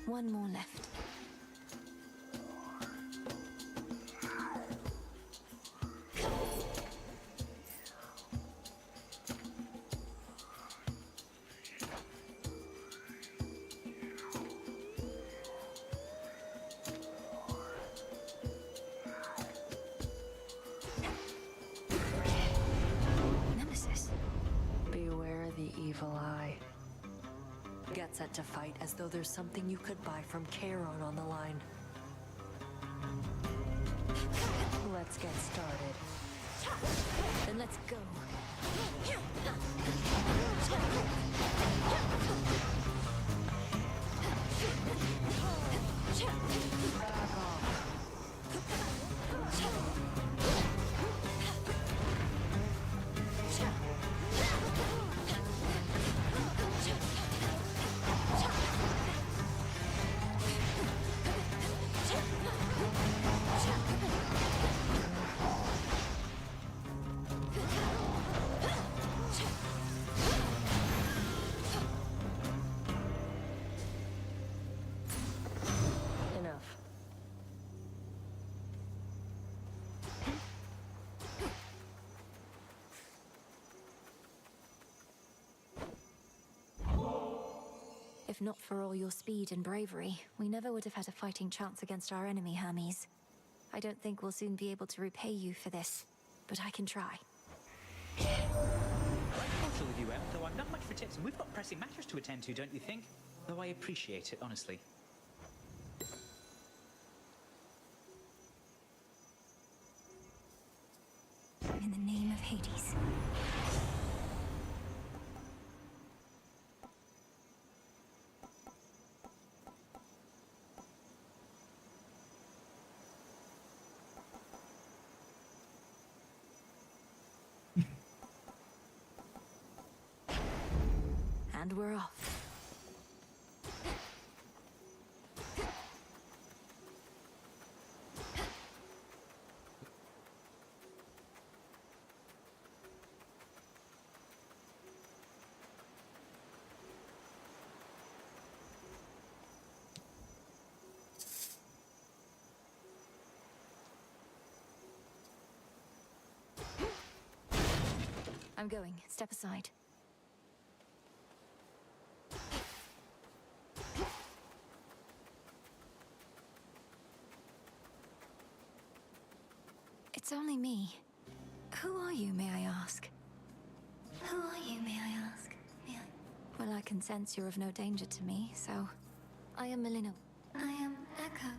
Speaker 4: One more left. Nemesis.
Speaker 5: Beware the evil eye. Get set to fight as though there's something you could buy from Charon on the line. Let's get started.
Speaker 4: Then let's go.
Speaker 5: Back off. Enough.
Speaker 4: If not for all your speed and bravery, we never would have had a fighting chance against our enemy, Hermes. I don't think we'll soon be able to repay you for this, but I can try.
Speaker 15: Thoughtful of you, Em, though I'm not much for tips, and we've got pressing matters to attend to, don't you think? Though I appreciate it, honestly.
Speaker 4: In the name of Hades. And we're off. I'm going. Step aside. It's only me. Who are you, may I ask? Who are you, may I ask? Well, I can sense you're of no danger to me, so... I am Melina. I am Echo.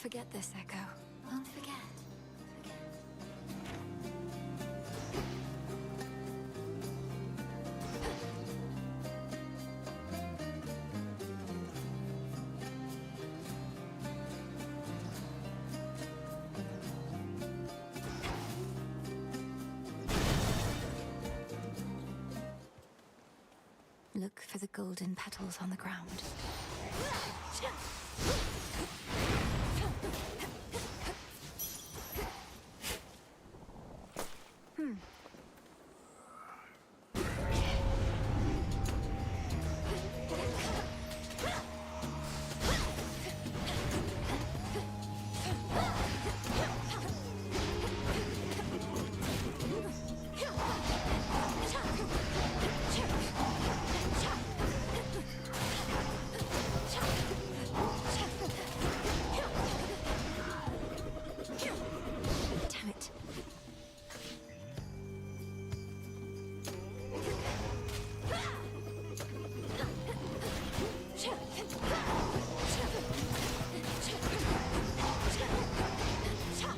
Speaker 4: forget this, Echo. Won't forget. Look for the golden petals on the ground. Damn it.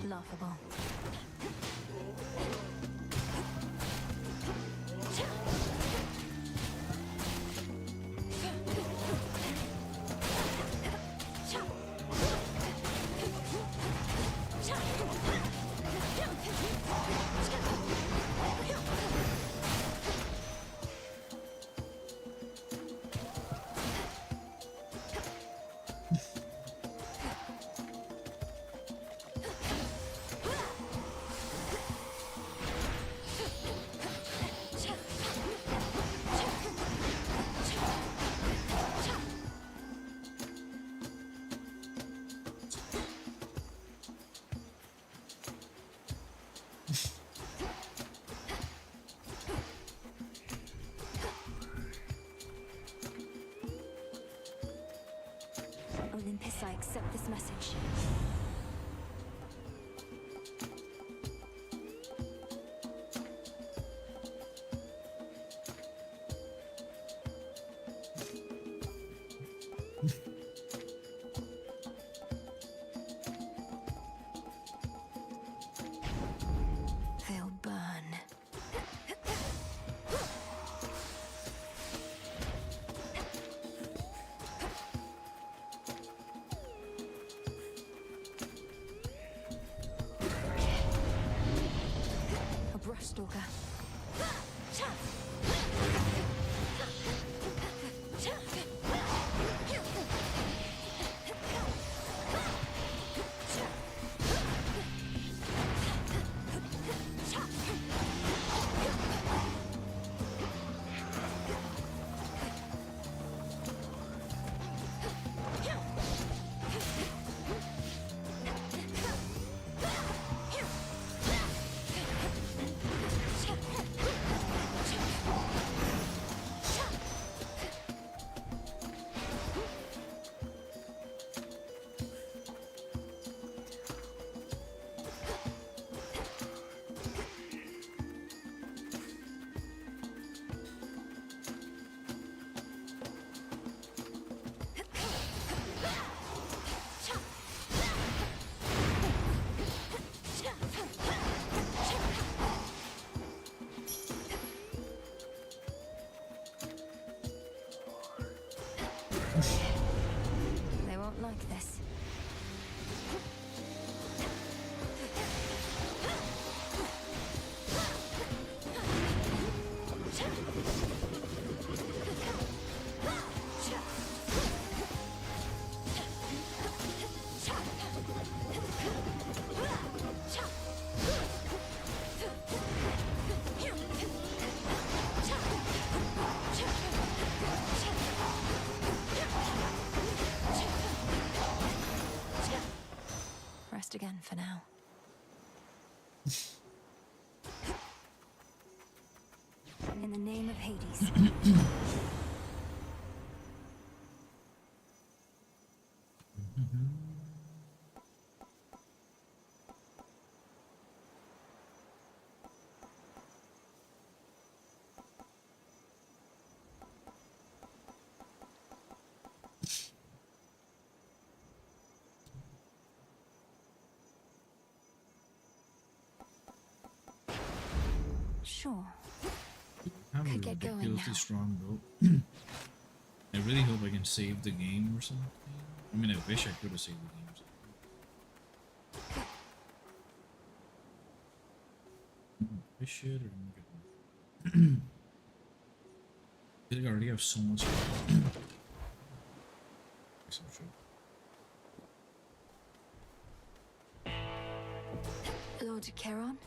Speaker 4: Laughable. Olympus, I accept this message. They'll burn. A brush stalker. They won't like this. Rest again for now. In the name of Hades. sure.
Speaker 2: I have a
Speaker 4: Could get going
Speaker 2: ridiculously
Speaker 4: now.
Speaker 2: strong boat. I really hope I can save the game or something. I mean, I wish I could have saved the game or something. Fish it or make it. I think I already have so much. Some shit.
Speaker 4: Lord Charon?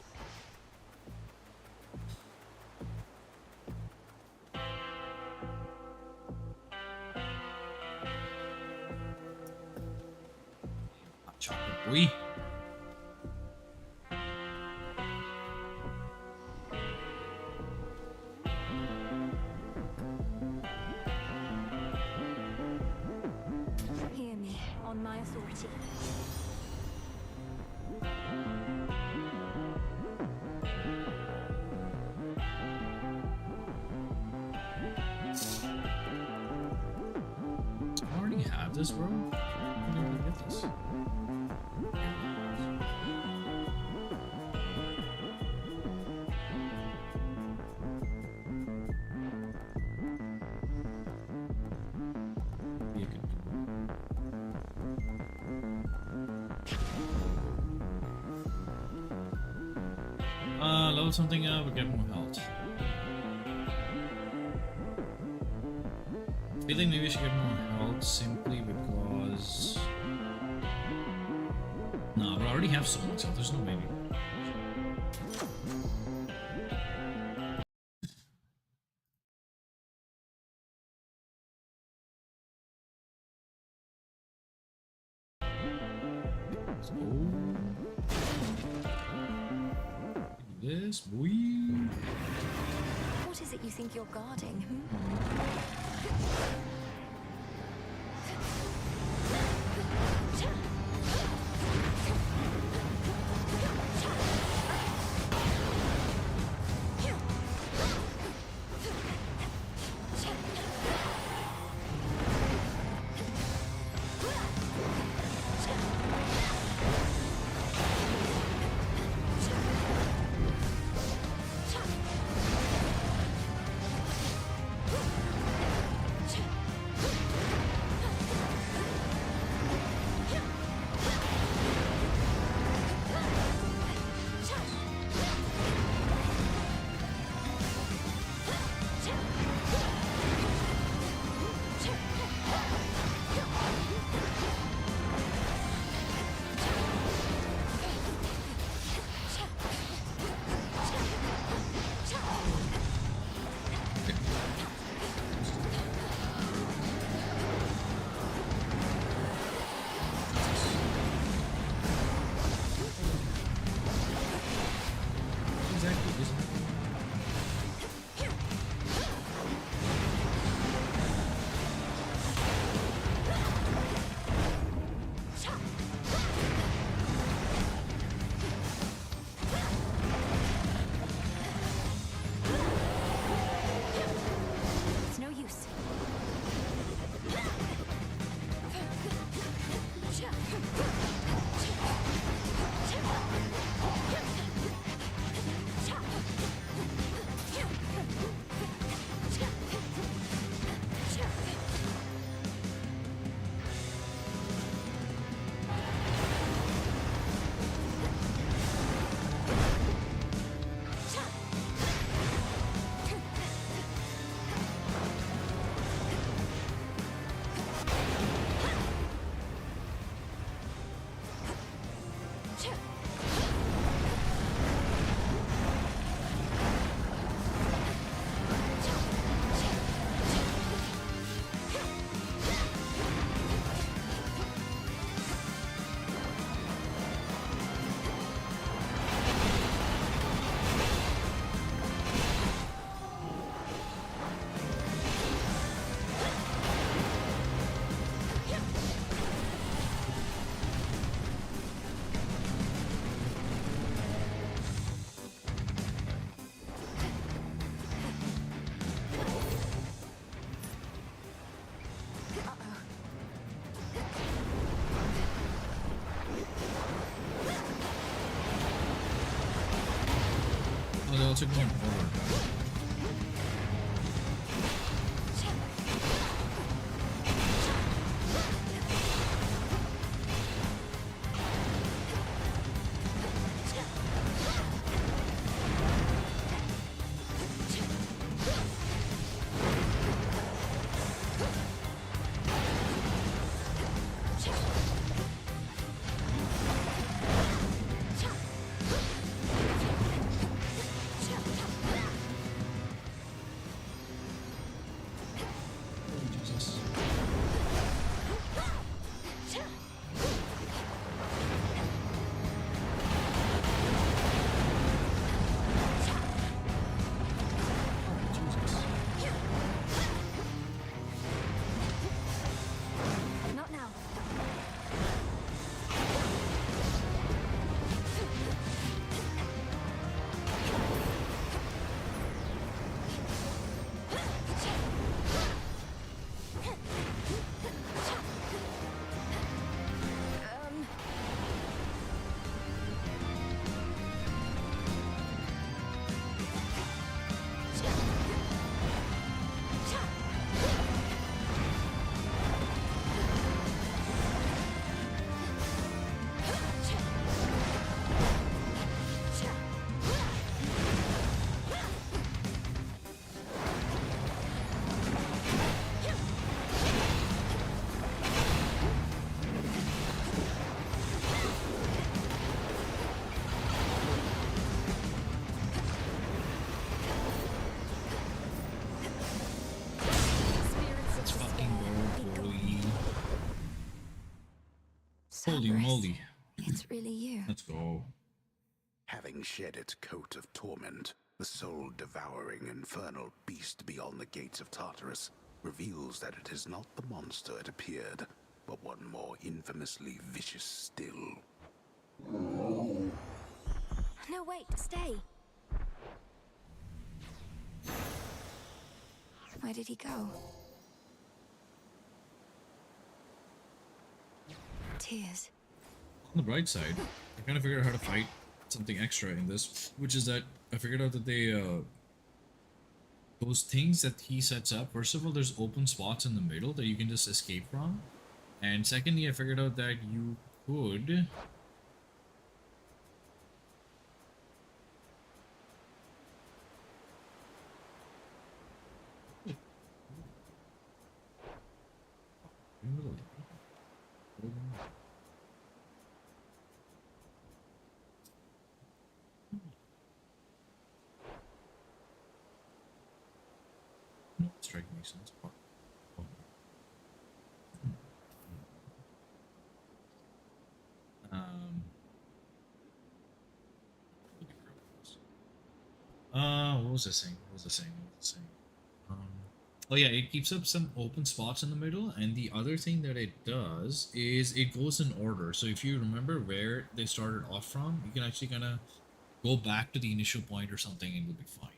Speaker 2: Hot chocolate boy.
Speaker 4: Hear me, on my authority.
Speaker 2: I already have this, bro. I never get this. Yeah, good. Load something up and get more health. I feel like maybe I should get more health simply because... Nah, but I already have so much health, there's no maybe. Let's go. Do this, boy.
Speaker 4: What is it you think you're guarding?
Speaker 2: also going forward.
Speaker 4: Not now.
Speaker 2: Let's fucking go, boy. Holy moly.
Speaker 4: It's really you.
Speaker 2: Let's go.
Speaker 13: Having shed its coat of torment, the soul-devouring infernal beast beyond the gates of Tartarus reveals that it is not the monster it appeared, but one more infamously vicious still.
Speaker 4: No, wait, stay. Where did he go? Tears.
Speaker 2: On the bright side, I kind of figured out how to fight something extra in this, which is that I figured out that they, those things that he sets up, first of all, there's open spots in the middle that you can just escape from. And secondly, I figured out that you could... Strike makes sense. What was I saying? Oh yeah, it keeps up some open spots in the middle, and the other thing that it does is it goes in order. So if you remember where they started off from, you can actually kind of go back to the initial point or something, and you'll be fine.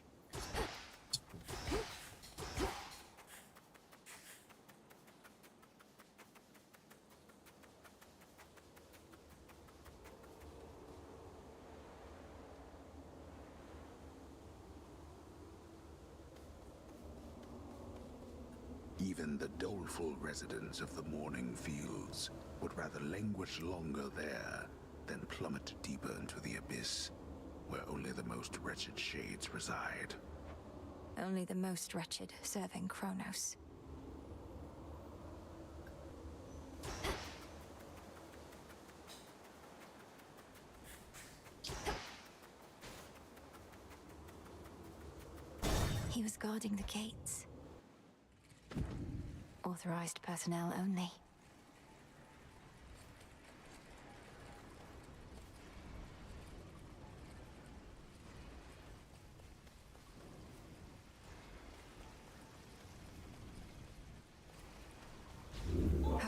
Speaker 13: Even the doleful residents of the Morning Fields would rather languish longer there than plummet deeper into the abyss, where only the most wretched shades reside.
Speaker 4: Only the most wretched serving Kronos. He was guarding the gates. Authorized personnel only.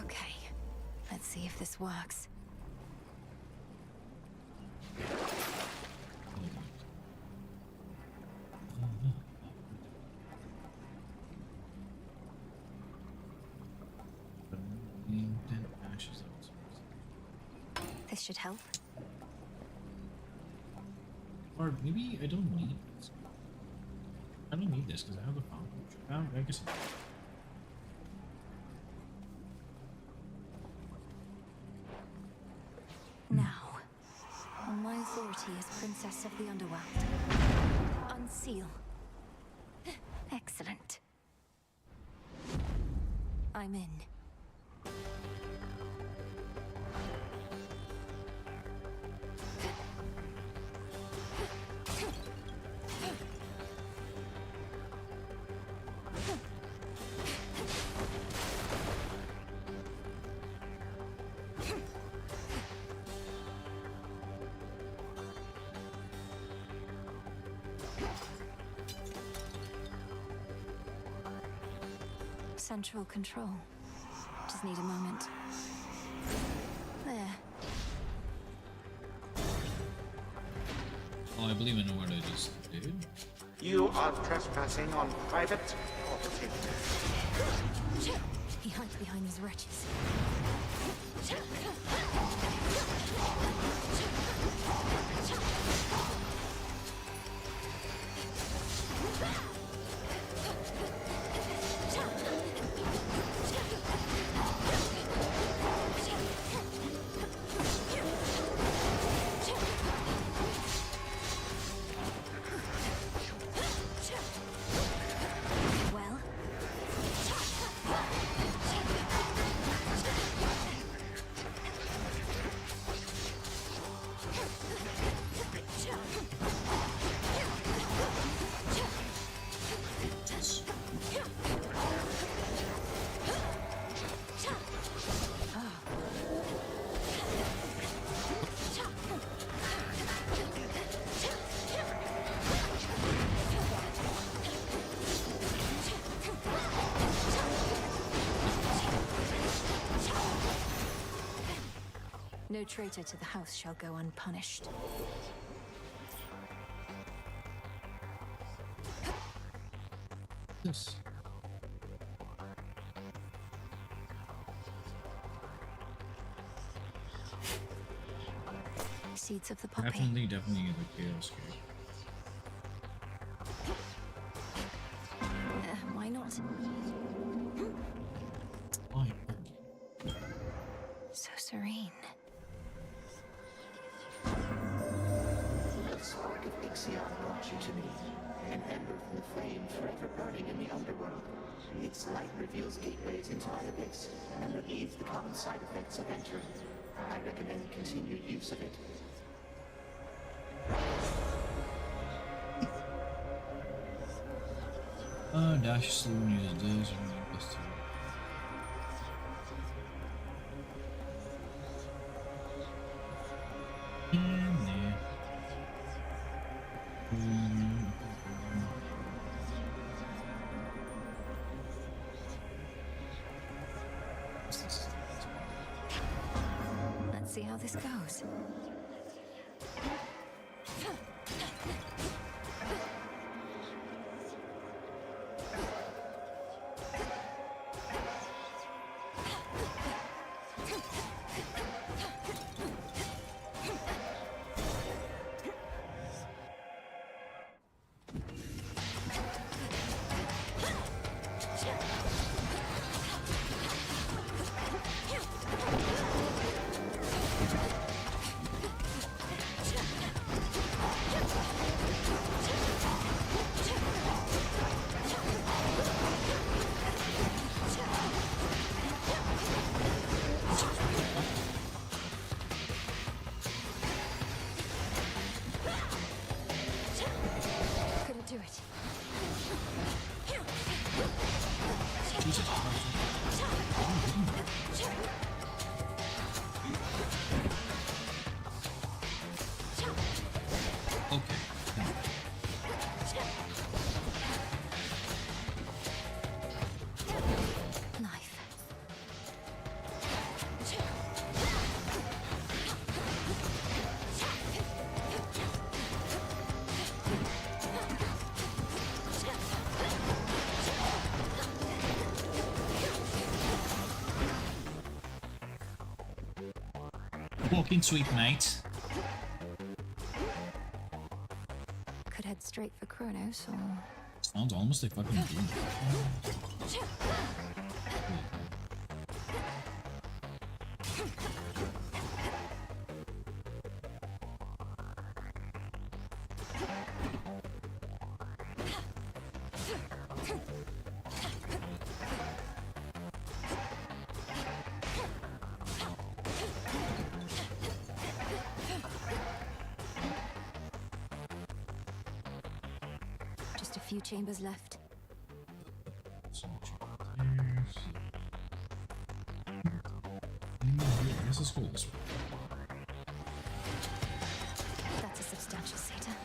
Speaker 4: Okay, let's see if this works. This should help.
Speaker 2: Or maybe I don't need it. I don't need this because I have the fountain. I guess.
Speaker 4: Now, on my authority as Princess of the Underworld, unseal. Excellent. I'm in. Central control. Just need a moment. There.
Speaker 2: Oh, I believe I know what I just did.
Speaker 11: You are trespassing on private property.
Speaker 4: He hides behind these wretches. Well, no traitor to the house shall go unpunished.
Speaker 2: Yes.
Speaker 4: Seeds of the poppy.
Speaker 2: Definitely get the chaos cake.
Speaker 4: Why not?
Speaker 2: Why?
Speaker 4: So serene.
Speaker 16: The spark of Ixion brought you to me, an ember from the flame forever burning in the underworld. Its light reveals gateways into my abyss and relieves the common side effects of entering. I recommend continued use of it.
Speaker 2: Dash slow when you use this, or maybe plus 2. And there.
Speaker 4: Let's see how this goes. Couldn't do it.
Speaker 2: Jesus Okay.
Speaker 4: Knife.
Speaker 2: Walking sweet, mate.
Speaker 4: Could head straight for Kronos or
Speaker 2: Sounds almost like fucking Doom.
Speaker 4: Just a few chambers left.
Speaker 2: I guess it's cool.
Speaker 4: That's a substantial satyr.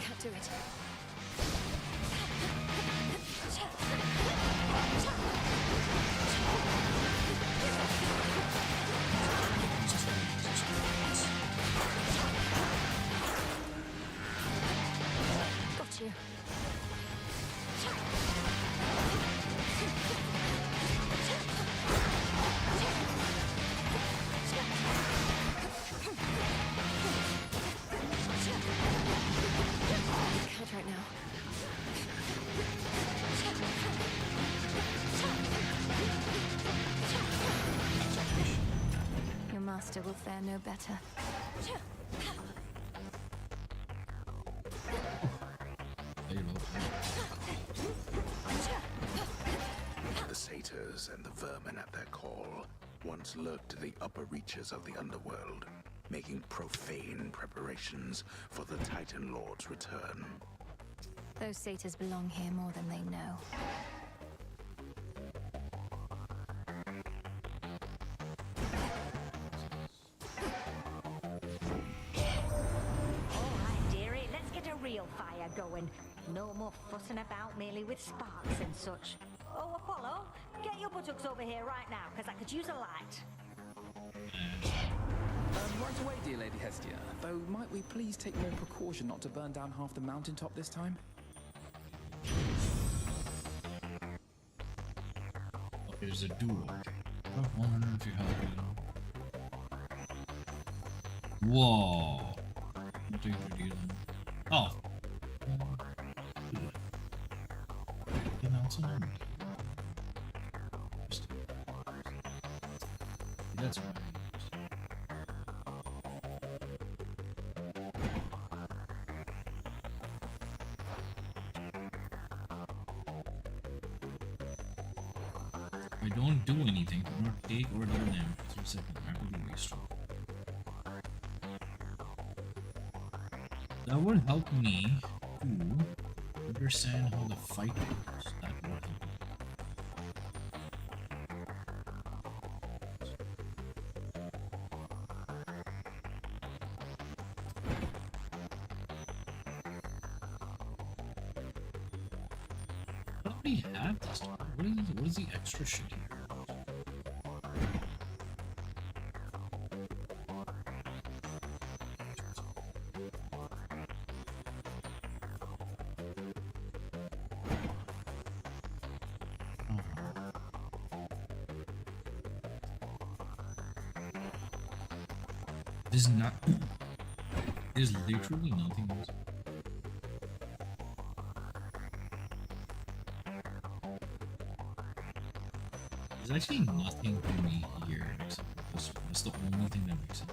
Speaker 4: Can't do it. Got you. Can't right now. Your master will fare no better.
Speaker 13: The satyrs and the vermin at their call once lurked in the upper reaches of the underworld, making profane preparations for the Titan Lord's return.
Speaker 4: Those satyrs belong here more than they know.
Speaker 17: Alright, dearie, let's get a real fire going. No more fussing about merely with sparks and such. Oh, Apollo, get your buttocks over here right now, because I could use a light.
Speaker 18: Right away, dear Lady Hestia. Though, might we please take more precaution not to burn down half the mountaintop this time?
Speaker 2: Oh, there's a duel. 100 health. Whoa. What are you dealing? Oh. Get out some enemy. That's right. I don't do anything, do not take or deal damage. 3 seconds, rapidly restore. That would help me to understand how the fight goes. That would help. I already have this. What is the extra shit here? There's not. There's literally nothing else. There's actually nothing for me here except this one. That's the only thing that makes sense.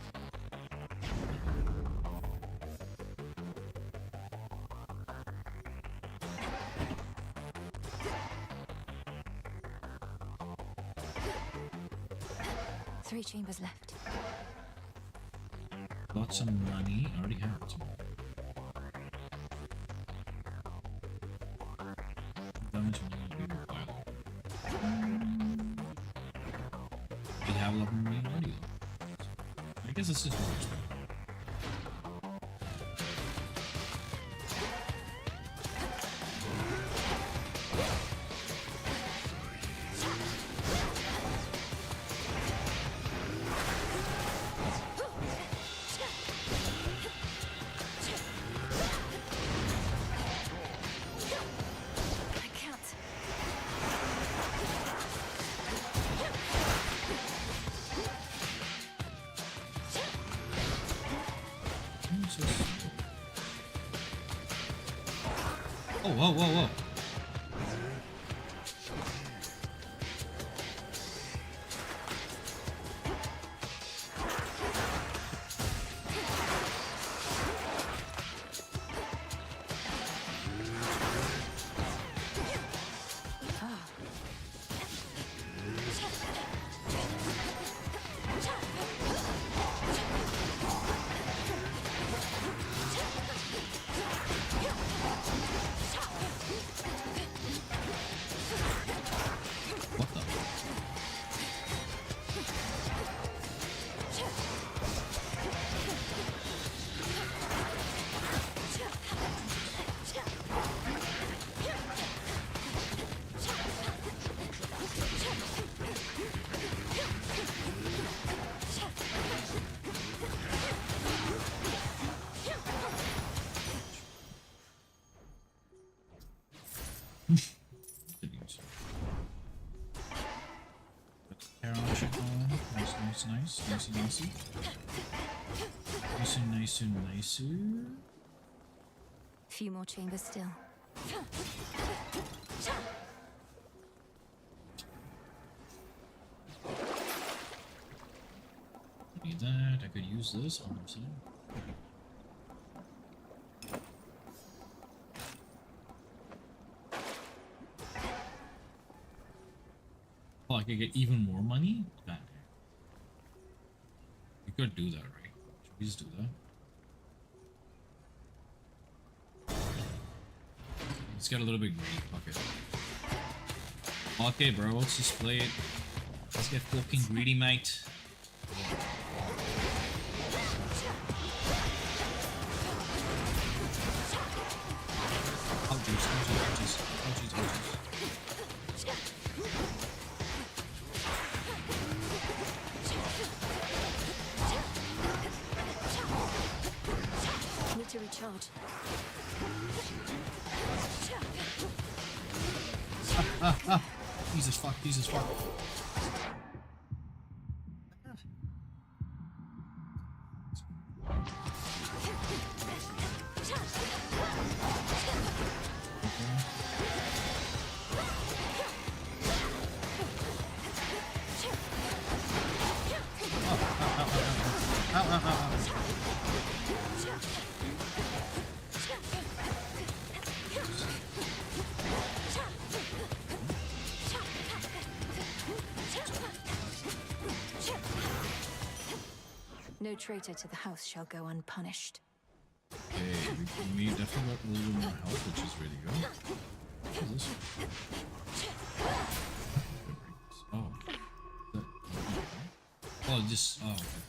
Speaker 4: Three chambers left.
Speaker 2: Got some money. I already have some. Damage will be required. We have 11 million audio. I guess it's just works. Oh, whoa, whoa, whoa. Nice.
Speaker 4: Few more chambers still.
Speaker 2: Need that. I could use this 100%. Oh, I could get even more money? That. We could do that, right? Should we just do that? Let's get a little bit greedy. Fuck it. Okay, bro. Let's just play it. Let's get fucking greedy, mate. Oh, jeez.
Speaker 4: Need to recharge.
Speaker 2: Jesus fuck.
Speaker 4: No traitor to the house shall go unpunished.
Speaker 2: Okay, we definitely got a little bit more health, which is really good. What is this? Oh. Oh, just... Oh, okay.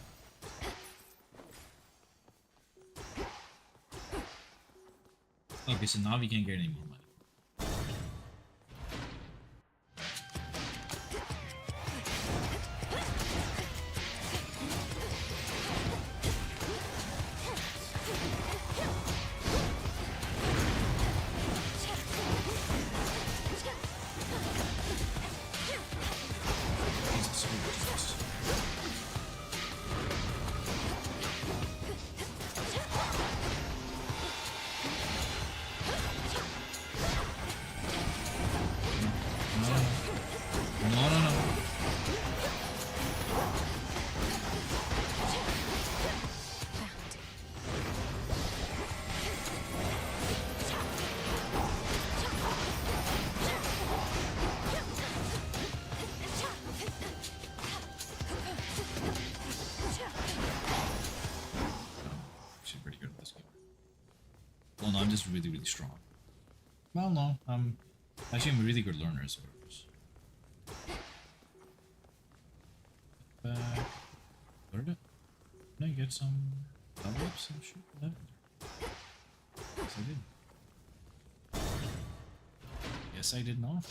Speaker 2: Okay, so now we can't get any more money. Well, no, I'm just really, really strong. Well, no, actually I'm a really good learner, so what did it? Can I get some level ups and shit for that? Yes, I did. Yes, I did not.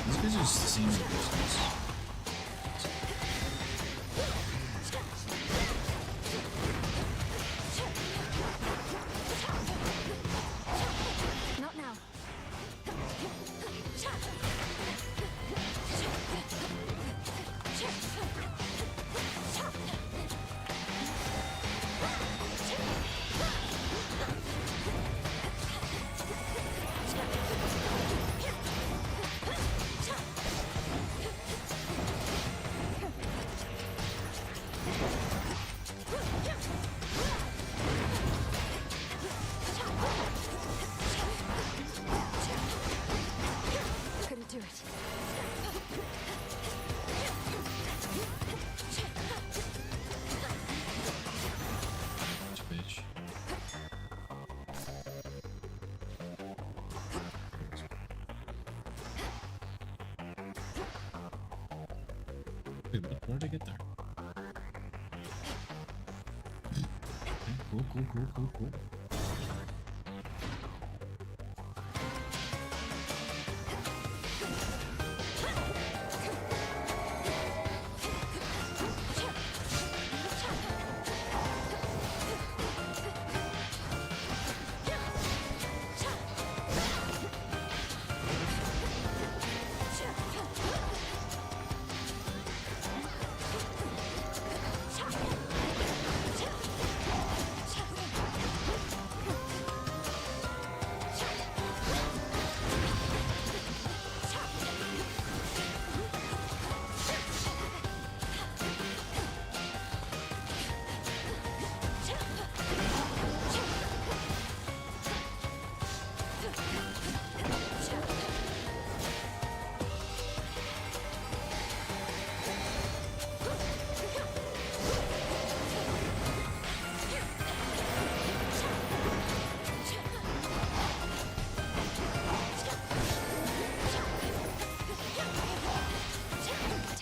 Speaker 2: These guys are just the same as those guys. Wait, where did I get there? Okay, cool.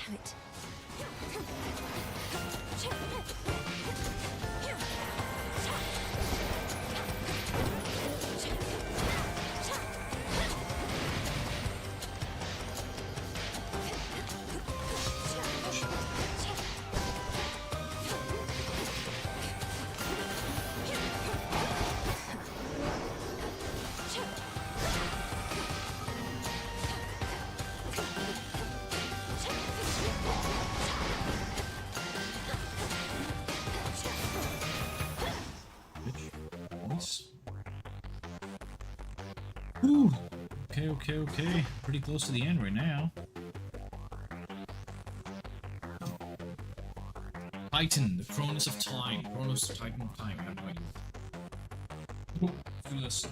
Speaker 4: Damn it.
Speaker 2: Nice. Whew. Okay. Pretty close to the end right now. Titan, the Cronus of Time. Cronus, Titan of Time. I have no idea. Ooh, do this.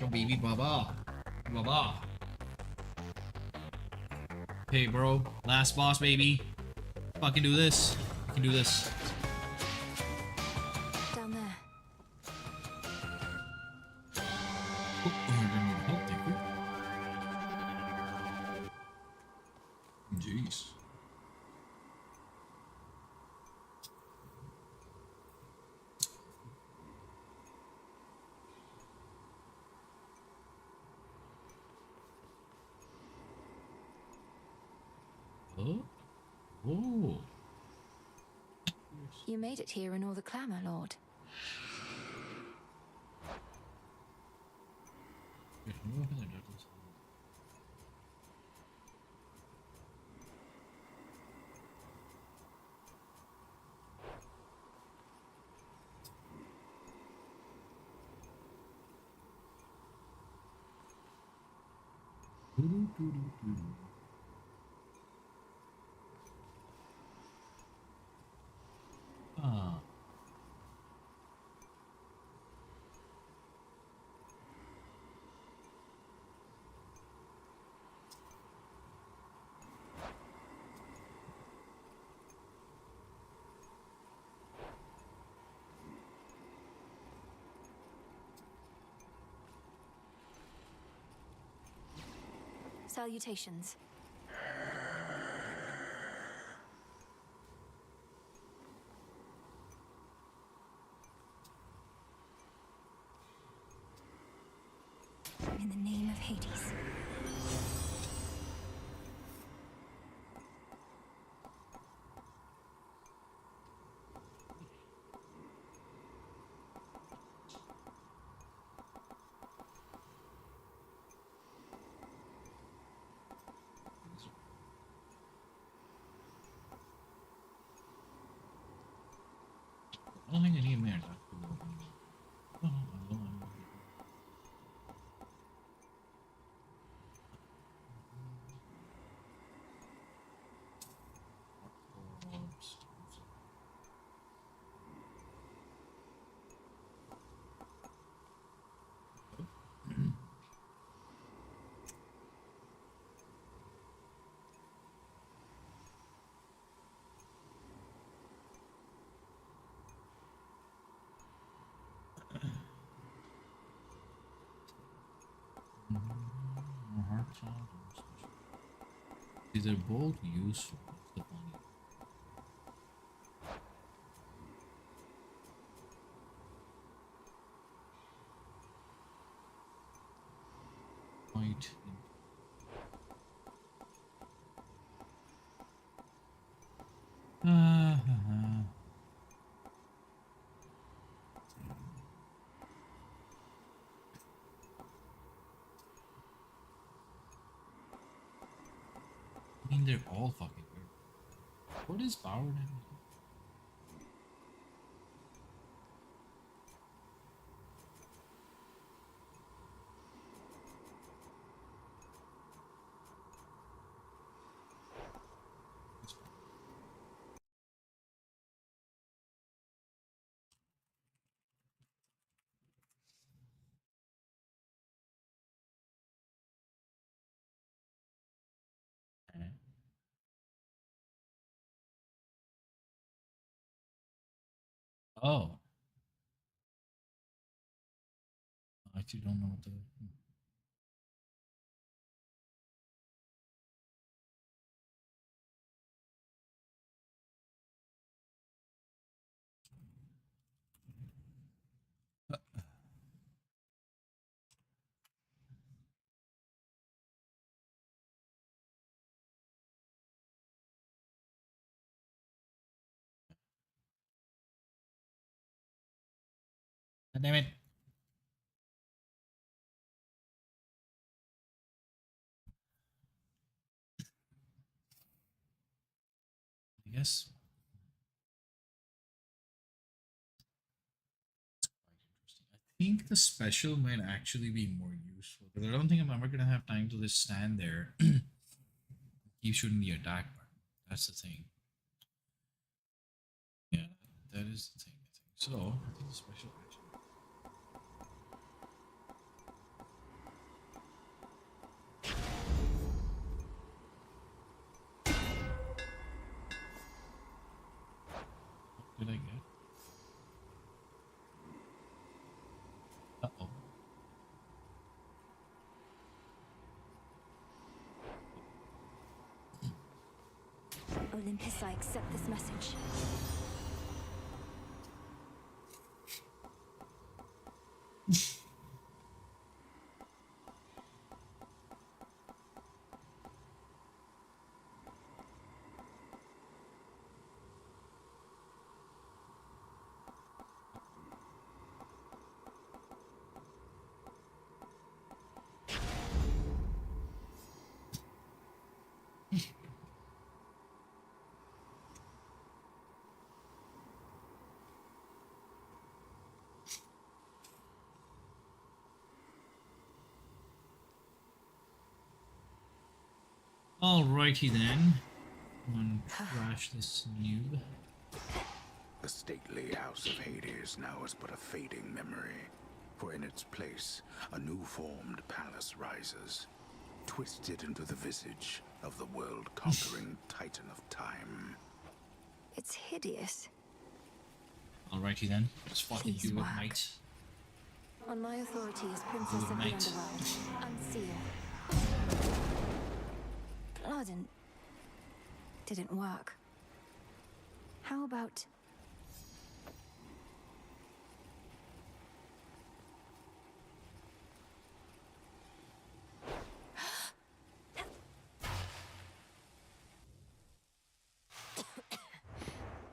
Speaker 2: Come baby, baba. Baba. Hey bro, last boss baby. Fucking do this. I can do this.
Speaker 4: Down there.
Speaker 2: Oh, you're gonna need help, thank you. Jeez. Oh. Oh.
Speaker 4: You made it here in all the clamor, Lord.
Speaker 2: Ah.
Speaker 4: Salutations. In the name of Hades.
Speaker 2: I don't think I need merda. These are both useful. That's the funny. Might. I mean, they're all fucking weird. What is power damage? Oh. I actually don't know what the. Damn it. I guess. I think the special might actually be more useful because I don't think I'm ever gonna have time to just stand there. Keep shooting the attack button. That's the thing. Yeah, that is the thing. I think so. I think the special action. did I get? Uh-oh.
Speaker 4: Olympus, I accept this message.
Speaker 2: Alrighty then. I'm gonna crash this noob.
Speaker 13: The stately house of Hades now is but a fading memory, for in its place a new-formed palace rises, twisted into the visage of the world-conquering Titan of Time.
Speaker 4: It's hideous.
Speaker 2: Alrighty then. Let's fucking
Speaker 4: Please
Speaker 2: do it,
Speaker 4: work.
Speaker 2: mate.
Speaker 4: On my authority as Princess of the
Speaker 2: Mate.
Speaker 4: Underworld, unseal. Blood and... didn't work. How about...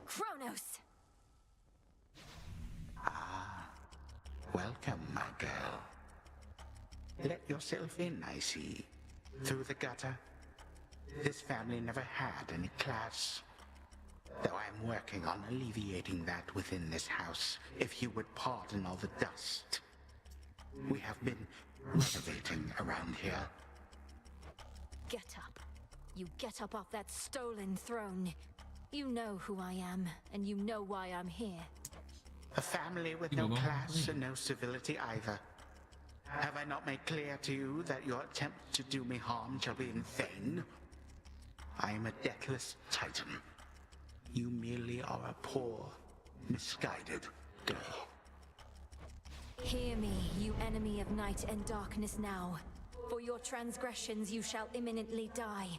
Speaker 4: Kronos!
Speaker 11: Welcome, my girl. Let yourself in, I see. Through the gutter. This family never had any class. Though I'm working on alleviating that within this house, if you would pardon all the dust. We have been renovating around here.
Speaker 4: Get up. You get up off that stolen throne. You know who I am, and you know why I'm here.
Speaker 11: A family with no class and no civility either. Have I not made clear to you that your attempt to do me harm shall be in vain? I am a deathless Titan. You merely are a poor, misguided girl.
Speaker 4: Hear me, you enemy of night and darkness now. For your transgressions you shall imminently die.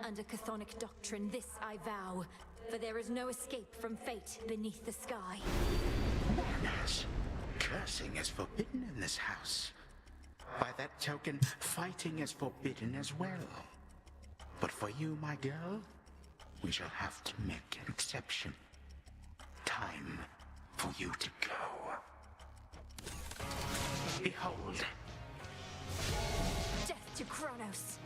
Speaker 4: Under chthonic doctrine this I vow, for there is no escape from fate beneath the sky.
Speaker 11: Warners, cursing is forbidden in this house. By that token, fighting is forbidden as well. But for you, my girl, we shall have to make an exception. Time for you to go. Behold.
Speaker 4: Death to Kronos!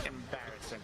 Speaker 11: Embarrassing.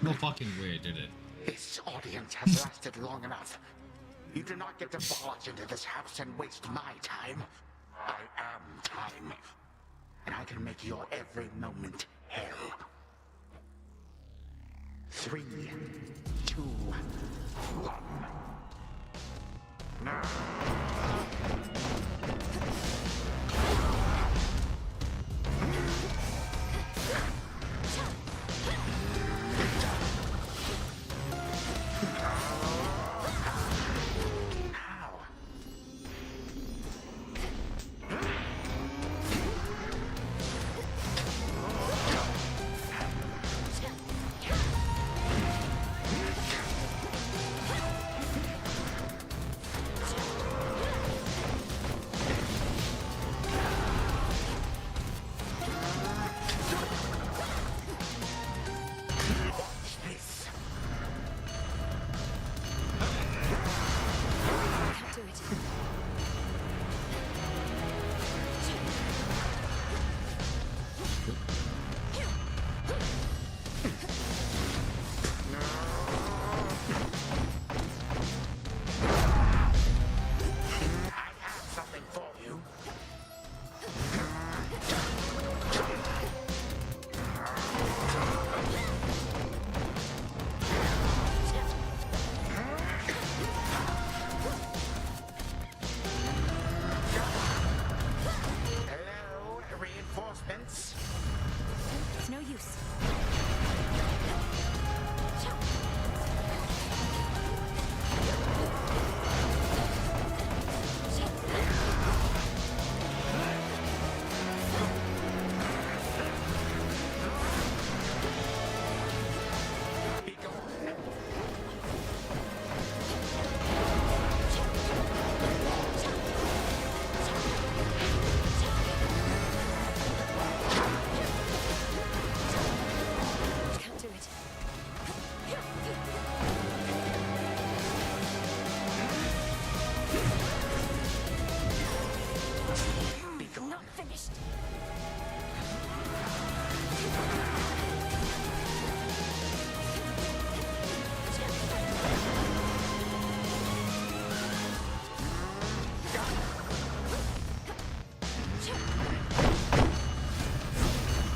Speaker 2: No fucking way, did it?
Speaker 16: This audience has lasted long enough. You do not get to barge into this house and waste my time. I am time. And I can make your every moment hell. 3, 2, 1. Now.
Speaker 4: It's no use. Not finished.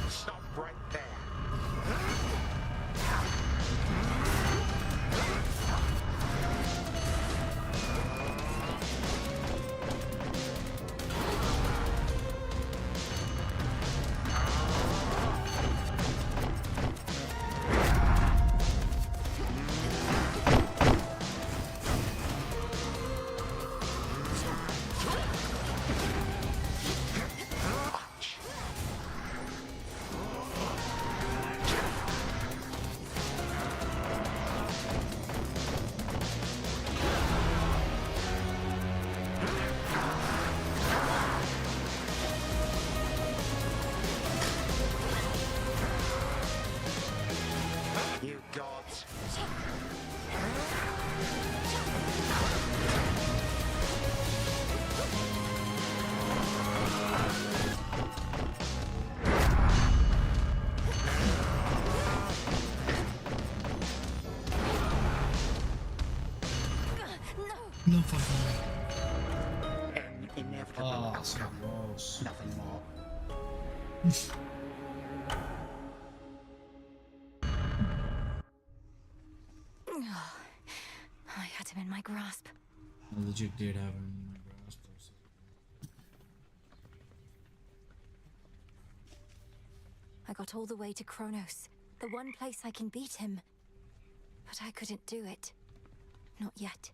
Speaker 16: Stop right there. You gods.
Speaker 2: No fucking way.
Speaker 16: An inevitable
Speaker 2: Oh, so
Speaker 16: outcome.
Speaker 2: gross.
Speaker 16: Nothing more.
Speaker 4: I had him in my grasp.
Speaker 2: I legit did have him in my grasp.
Speaker 4: I got all the way to Kronos, the one place I can beat him. But I couldn't do it. Not yet.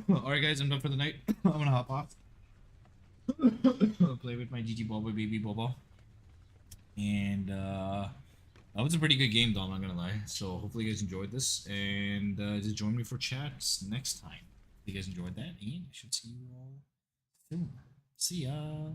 Speaker 2: Alright guys, I'm done for the night. I'm gonna hop off. Play with my GG Bobo baby Bobo. And that was a pretty good game though, I'm not gonna lie. So hopefully you guys enjoyed this, and just join me for chats next time. If you guys enjoyed that, and I should see you all soon. See ya.